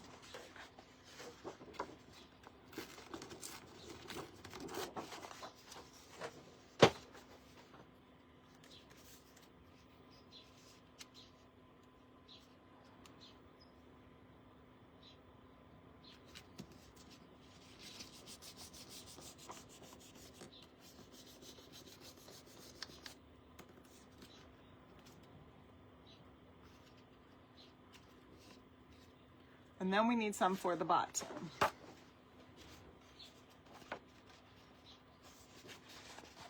And then we need some for the bottom.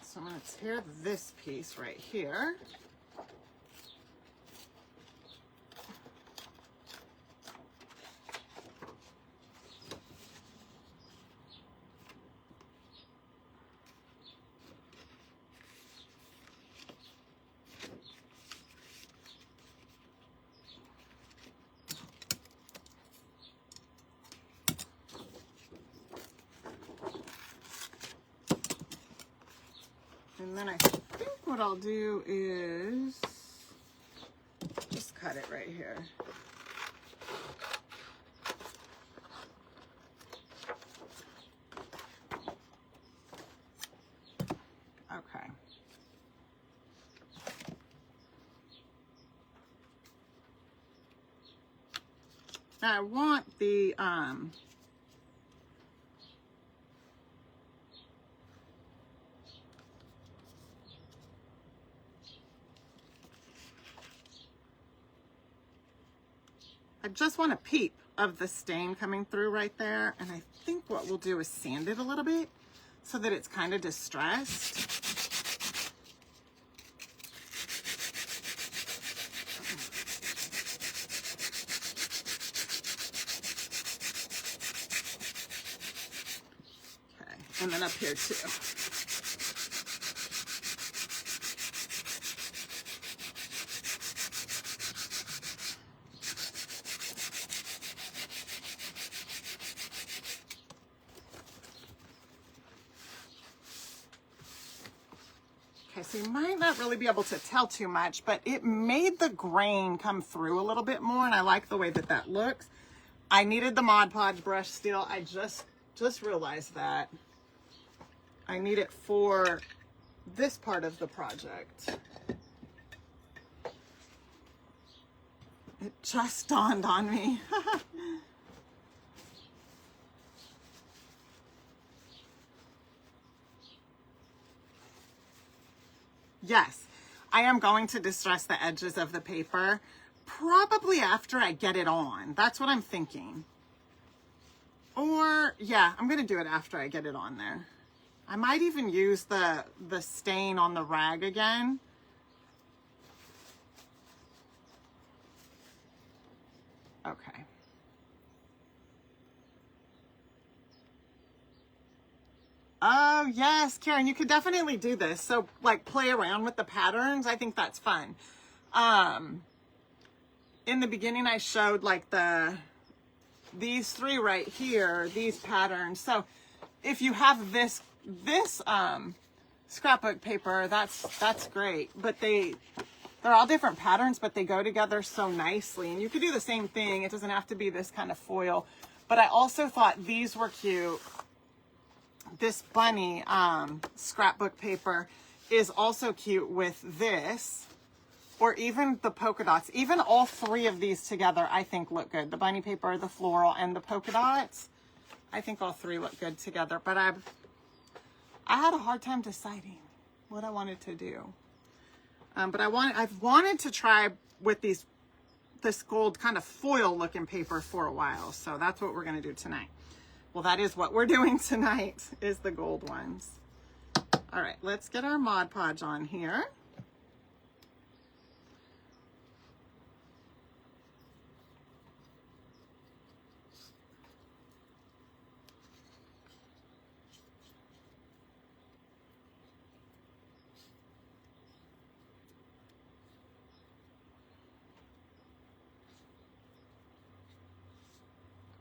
So I'm going to tear this piece right here. And then I think what I'll do is just cut it right here. Okay. Now I want the I just want a peep of the stain coming through right there. And I think what we'll do is sand it a little bit so that it's kind of distressed. Okay, and then up here too. Okay, so you might not really be able to tell too much, but it made the grain come through a little bit more, and I like the way that that looks. I needed the Mod Podge brush still. I just realized that. I need it for this part of the project. It just dawned on me. Yes, I am going to distress the edges of the paper, probably after I get it on. That's what I'm thinking. Or, yeah, I'm going to do it after I get it on there. I might even use the stain on the rag again. Okay. Oh, yes, Karen, you could definitely do this. So, like, play around with the patterns. I think that's fun. In the beginning, I showed, like, these three right here, these patterns. So, if you have this scrapbook paper, that's great. But they're all different patterns, but they go together so nicely. And you could do the same thing. It doesn't have to be this kind of foil. But I also thought these were cute. This bunny scrapbook paper is also cute with this, or even the polka dots. Even all three of these together, I think look good. The bunny paper, the floral, and the polka dots. I think all three look good together. But I had a hard time deciding what I wanted to do. But I've wanted to try with this gold kind of foil looking paper for a while. So that's what we're going to do tonight. Well, that is what we're doing tonight, is the gold ones. All right, let's get our Mod Podge on here.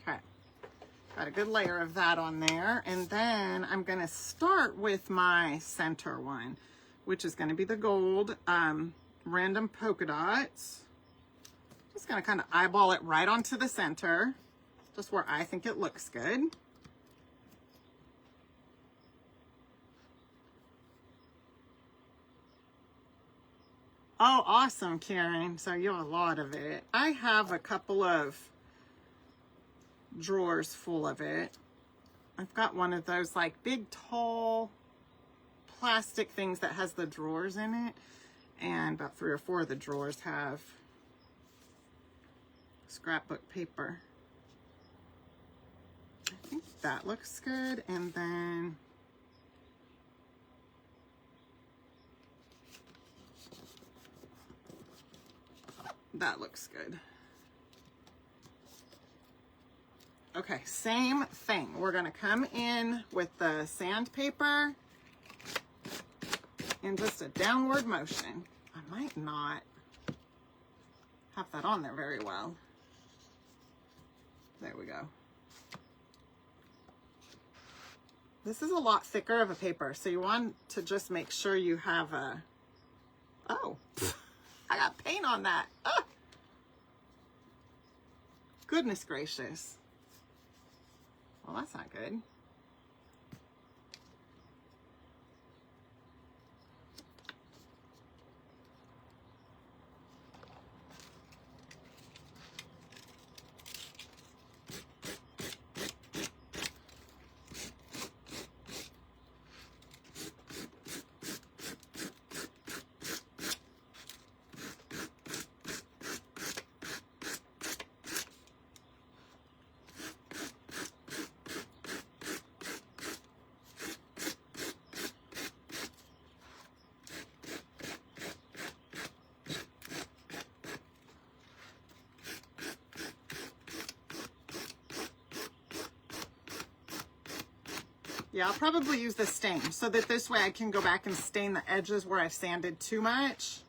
Okay. Got a good layer of that on there. And then I'm going to start with my center one, which is going to be the gold random polka dots. Just going to kind of eyeball it right onto the center, just where I think it looks good. Oh, awesome, Karen. So you have a lot of it. I have a couple of drawers full of it. I've got one of those like big tall plastic things that has the drawers in it, and about 3 or 4 of the drawers have scrapbook paper. I think that looks good. And then that looks good. Okay, same thing. We're going to come in with the sandpaper in just a downward motion. I might not have that on there very well. There we go. This is a lot thicker of a paper, so you want to just make sure you have a... Oh, I got paint on that. Ah! Goodness gracious. Well, that's not good. Yeah, I'll probably use the stain so that this way I can go back and stain the edges where I've sanded too much.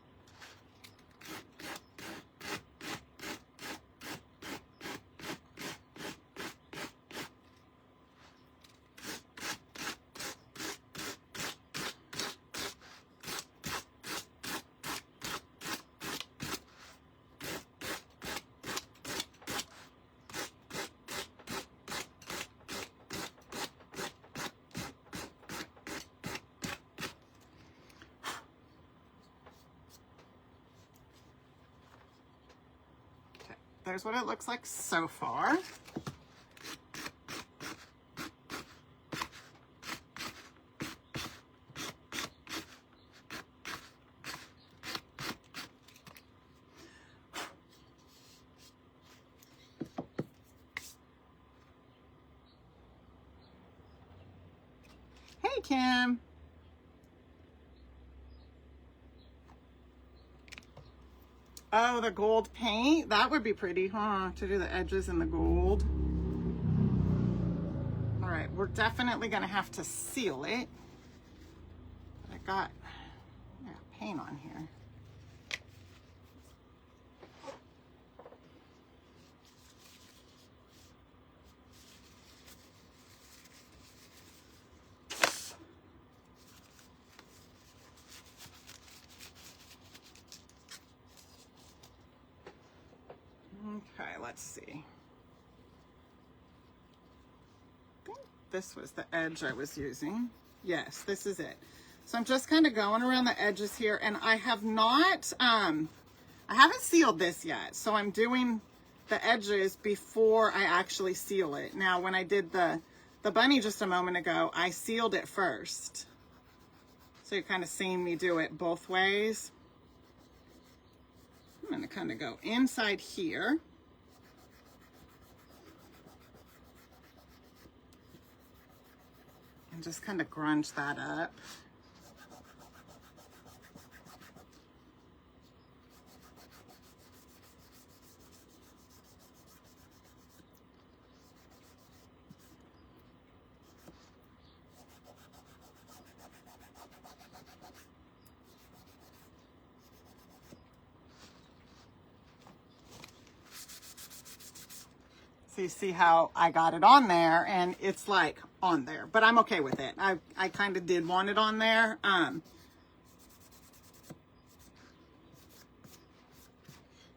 There's what it looks like so far. Hey, Kim. Oh, the gold paint. That would be pretty, huh? To do the edges in the gold. All right, we're definitely gonna have to seal it. I got paint on here. Okay, let's see. I think this was the edge I was using. Yes, this is it. So I'm just kind of going around the edges here, and I have not, I haven't sealed this yet. So I'm doing the edges before I actually seal it. Now, when I did the bunny just a moment ago, I sealed it first. So you're kind of seeing me do it both ways. I'm going to kind of go inside here. And just kind of grunge that up. So you see how I got it on there, and it's like on there, but I'm okay with it. I kind of did want it on there.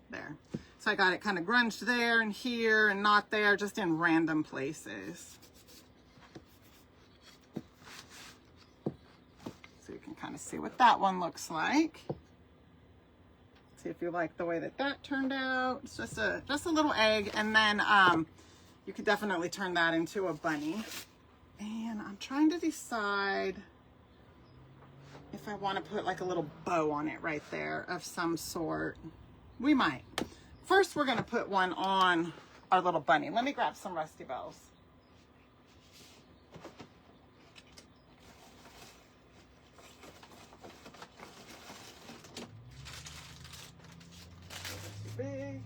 There. So I got it kind of grunged there and here and not there, just in random places. So you can kind of see what that one looks like. See if you like the way that that turned out. It's just a little egg, and then you could definitely turn that into a bunny. And I'm trying to decide if I want to put like a little bow on it right there of some sort. We might. First, we're going to put one on our little bunny. Let me grab some Rusty Bells. Big. Okay.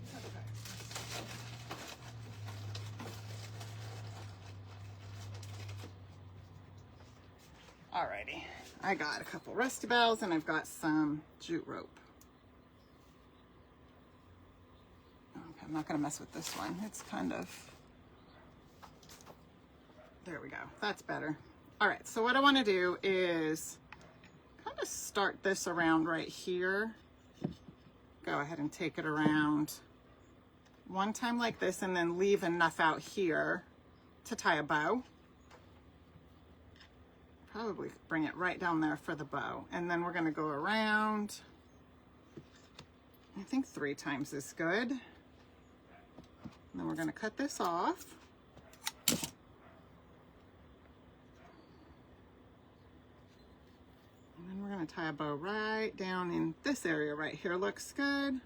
Alrighty, I got a couple Rusty Bells and I've got some jute rope. Okay, I'm not gonna mess with this one. It's kind of, there we go, that's better. All right, so what I wanna do is kind of start this around right here. Go ahead and take it around one time like this, and then leave enough out here to tie a bow. Probably bring it right down there for the bow. And then we're gonna go around. I think 3 times is good. And then we're gonna cut this off. And then we're gonna tie a bow right down in this area right here. Looks good.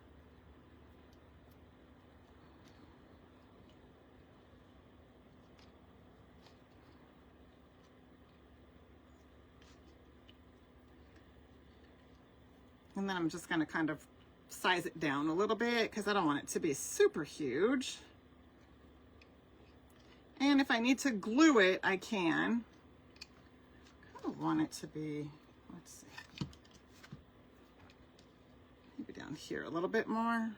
And then I'm just gonna kind of size it down a little bit because I don't want it to be super huge. And if I need to glue it, I can. of want it to be, let's see, maybe down here a little bit more.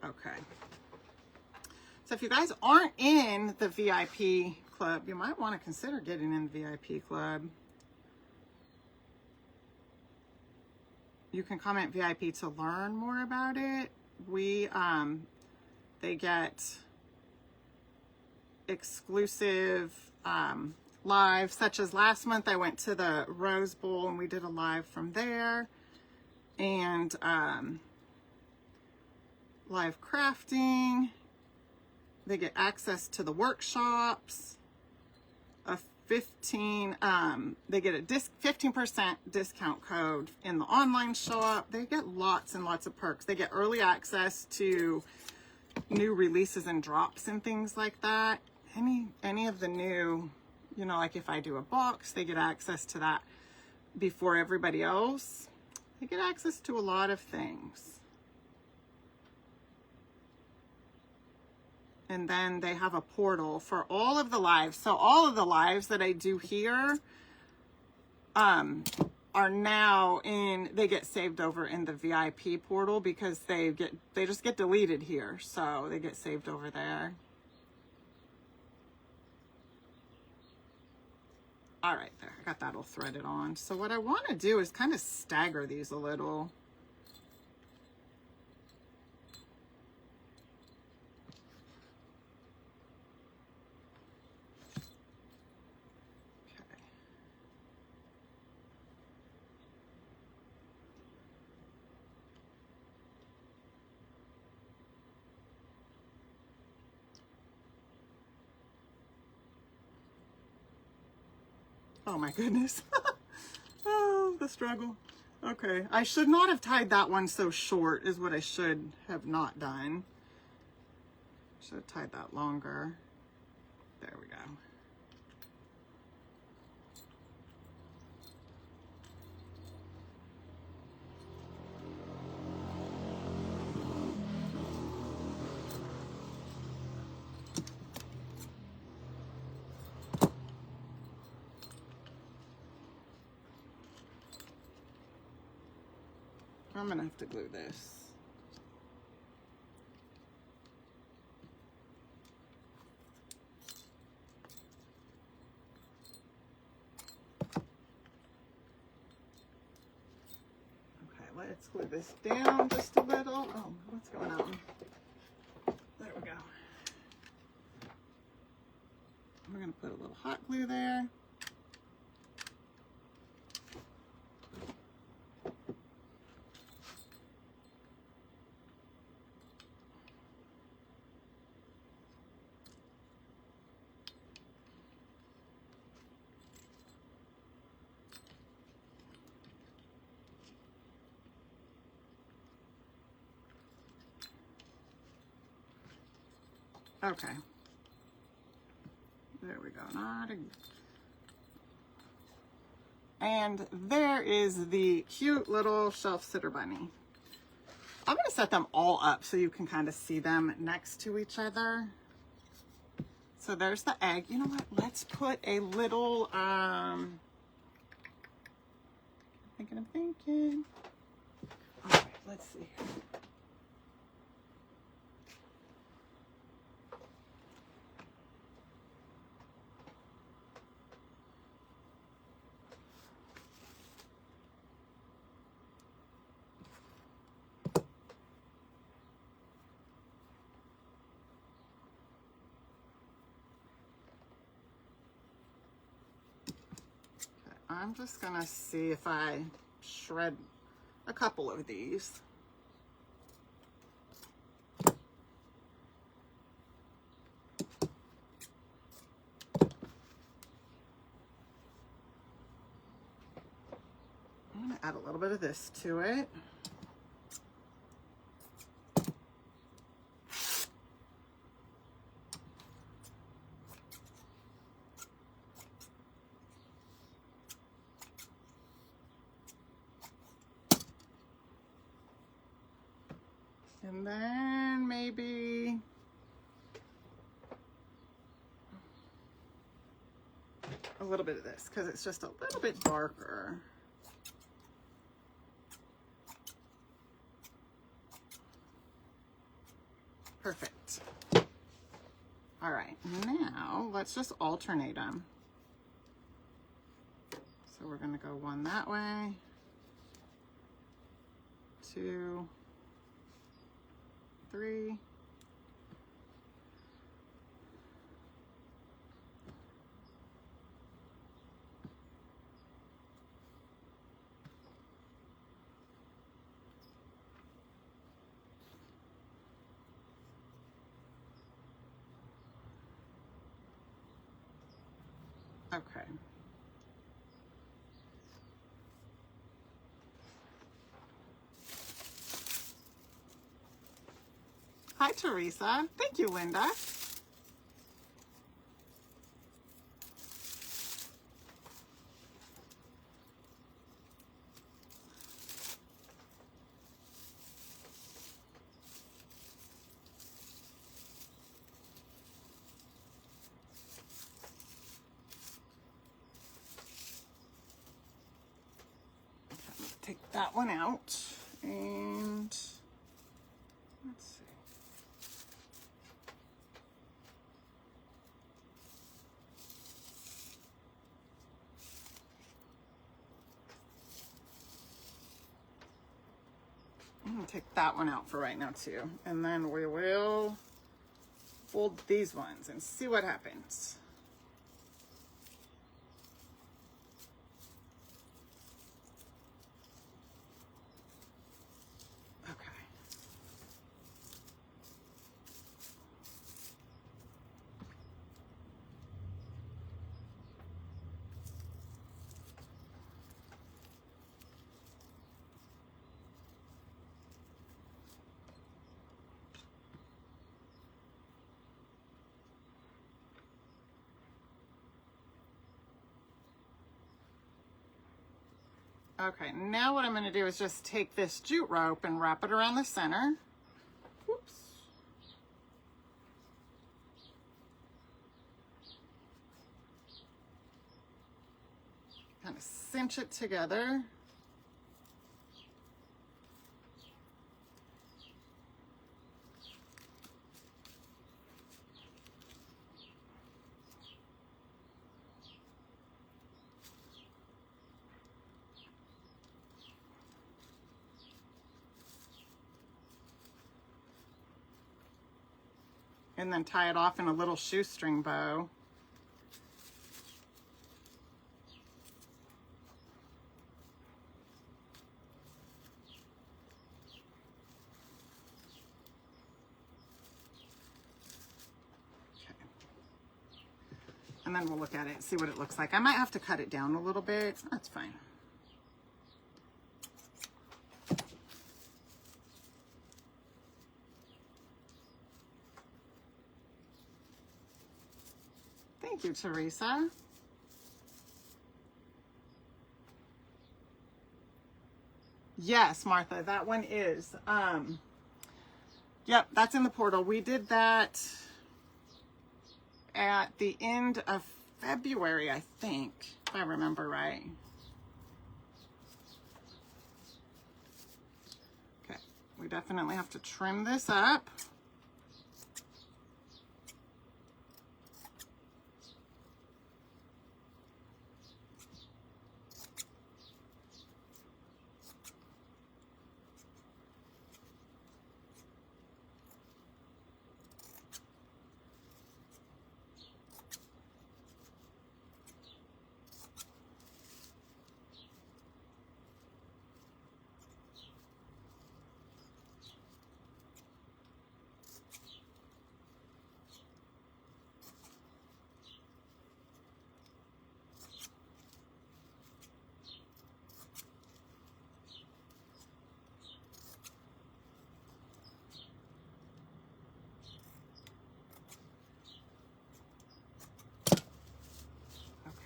Okay. So if you guys aren't in the VIP club, you might want to consider getting in the VIP club. You can comment VIP to learn more about it. They get exclusive live, such as last month I went to the Rose Bowl and we did a live from there, and live crafting. They get access to the workshops, a 15, they get a 15% discount code in the online shop. They get lots and lots of perks. They get early access to new releases and drops and things like that. Any of the new, you know, like if I do a box, they get access to that before everybody else. They get access to a lot of things. And then they have a portal for all of the lives. So all of the lives that I do here are now they get saved over in the VIP portal because they just get deleted here. So they get saved over there. All right, there, I got that all threaded on. So what I want to do is kind of stagger these a little. Oh my goodness. Oh, the struggle. Okay, I should not have tied that one so short is what I should have not done. Should have tied that longer. There we go. I'm gonna have to glue this. Okay, let's glue this down just a little. Oh, what's going on? There we go. We're gonna put a little hot glue there. Okay. There we go. And there is the cute little shelf sitter bunny. I'm going to set them all up so you can kind of see them next to each other. So there's the egg. You know what? Let's put a little, thinking. All right, let's see. I'm just gonna see if I shred a couple of these. I'm gonna add a little bit of this to it. And then maybe a little bit of this because it's just a little bit darker. Perfect. All right, now let's just alternate them. So we're gonna go one that way, 2, 3. Okay. Hi, Teresa. Thank you, Linda. Take that one out and let's see. I'm gonna take that one out for right now too. And then we will fold these ones and see what happens. Okay, now what I'm going to do is just take this jute rope and wrap it around the center. Whoops. Kind of cinch it together. And then tie it off in a little shoestring bow. Okay. And then we'll look at it and see what it looks like. I might have to cut it down a little bit. That's fine. Thank you, Teresa. Yes, Martha, that one is. Yep, that's in the portal. We did that at the end of February, I think, if I remember right. Okay, we definitely have to trim this up.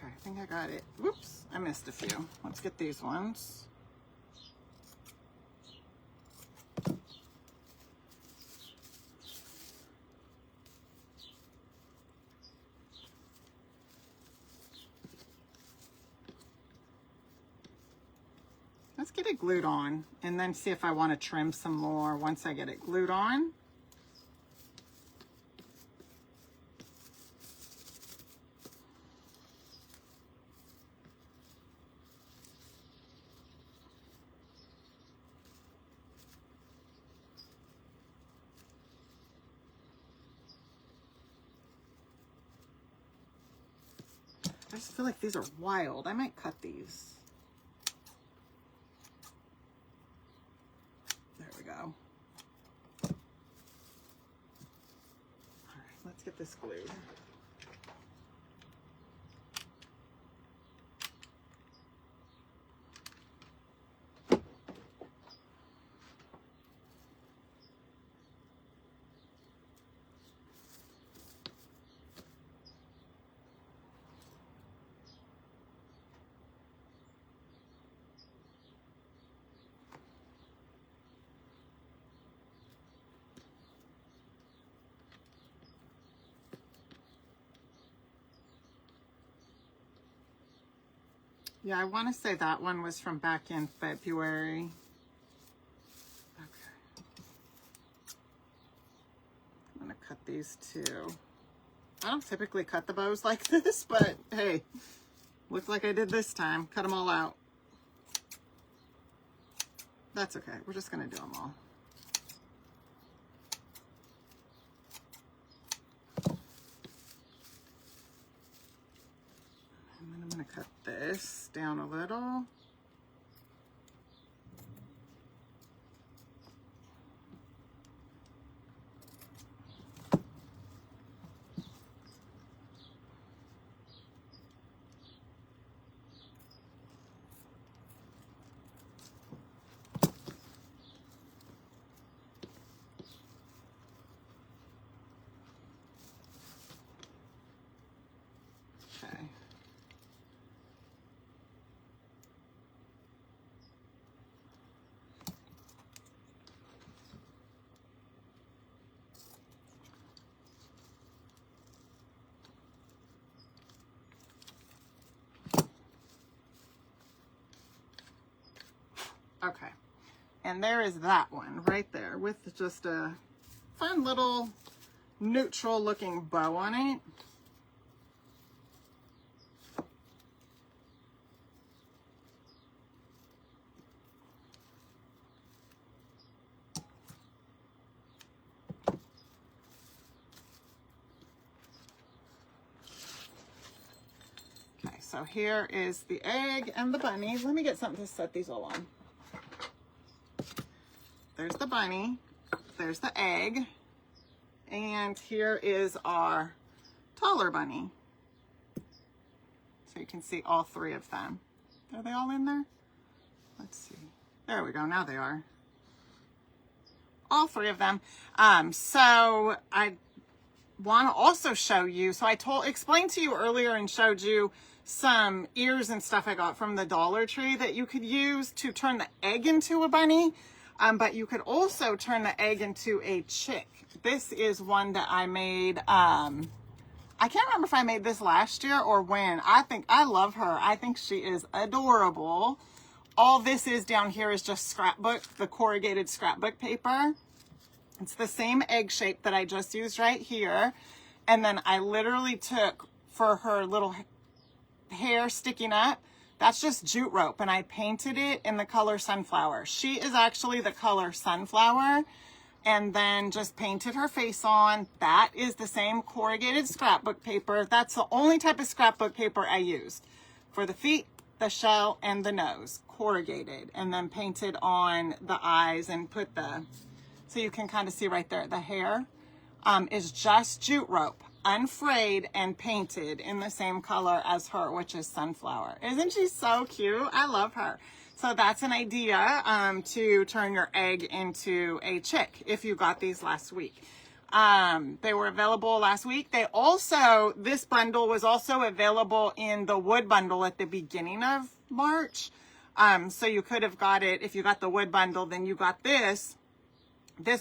I think I got it. Whoops, I missed a few. Let's get these ones. get it glued on and then see if I want to trim some more once I get it glued on. I just feel like these are wild. I might cut these. There we go. All right, let's get this glued. Yeah, I want to say that one was from back in February. Okay. I'm going to cut these too. I don't typically cut the bows like this, but hey, looks like I did this time. Cut them all out. That's okay. We're just going to do them all. And then I'm going to cut this down a little. Okay. Okay, and there is that one right there with just a fun little neutral looking bow on it. Okay, so here is the egg and the bunny. Let me get something to set these all on. There's the bunny, there's the egg, and here is our taller bunny. So you can see all three of them. Are they all in there? Let's see. There we go, now they are. All three of them. So I want to also show you, so I explained to you earlier and showed you some ears and stuff I got from the Dollar Tree that you could use to turn the egg into a bunny. But you could also turn the egg into a chick. This is one that I made, I can't remember if I made this last year or when. I love her. I think she is adorable. All this is down here is just scrapbook, the corrugated scrapbook paper. It's the same egg shape that I just used right here. And then I literally took, for her little hair sticking up, that's just jute rope, and I painted it in the color Sunflower. She is actually the color Sunflower, and then just painted her face on. That is the same corrugated scrapbook paper. That's the only type of scrapbook paper I used for the feet, the shell, and the nose. Corrugated, and then painted on the eyes and put the, so you can kind of see right there, the hair is just jute rope, unfrayed and painted in the same color as her, which is Sunflower. Isn't she so cute? I love her. So that's an idea to turn your egg into a chick if you got these last week. They were available last week. They also, this bundle was also available in the wood bundle at the beginning of March. So you could have got it, if you got the wood bundle, then you got this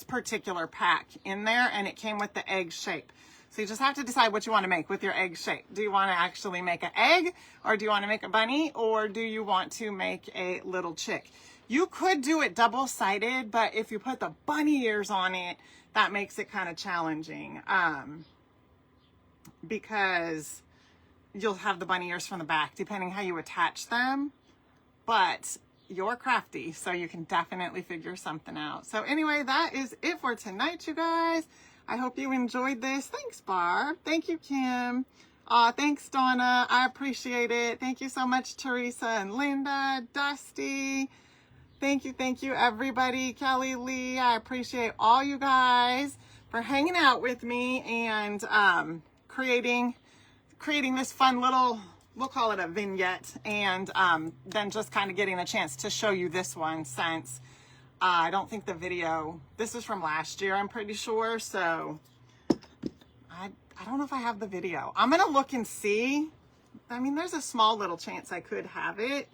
particular pack in there, and it came with the egg shape. So you just have to decide what you want to make with your egg shape. Do you want to actually make an egg, or do you want to make a bunny, or do you want to make a little chick? You could do it double-sided, but if you put the bunny ears on it, that makes it kind of challenging, because you'll have the bunny ears from the back, depending how you attach them. But you're crafty, so you can definitely figure something out. So anyway, that is it for tonight, you guys. I hope you enjoyed this. Thanks, Barb. Thank you, Kim. Thanks, Donna. I appreciate it. Thank you so much, Teresa and Linda, Dusty. Thank you, everybody. Kelly, Lee, I appreciate all you guys for hanging out with me and creating this fun little, we'll call it a vignette, and then just kind of getting a chance to show you this one, since I don't think the video, this is from last year, I'm pretty sure, so I don't know if I have the video. I'm gonna look and see. I mean, there's a small little chance I could have it,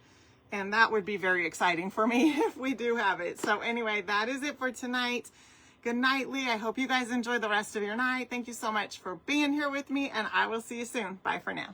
and that would be very exciting for me if we do have it. So anyway, that is it for tonight. Good night, Lee. I hope you guys enjoy the rest of your night. Thank you so much for being here with me, and I will see you soon. Bye for now.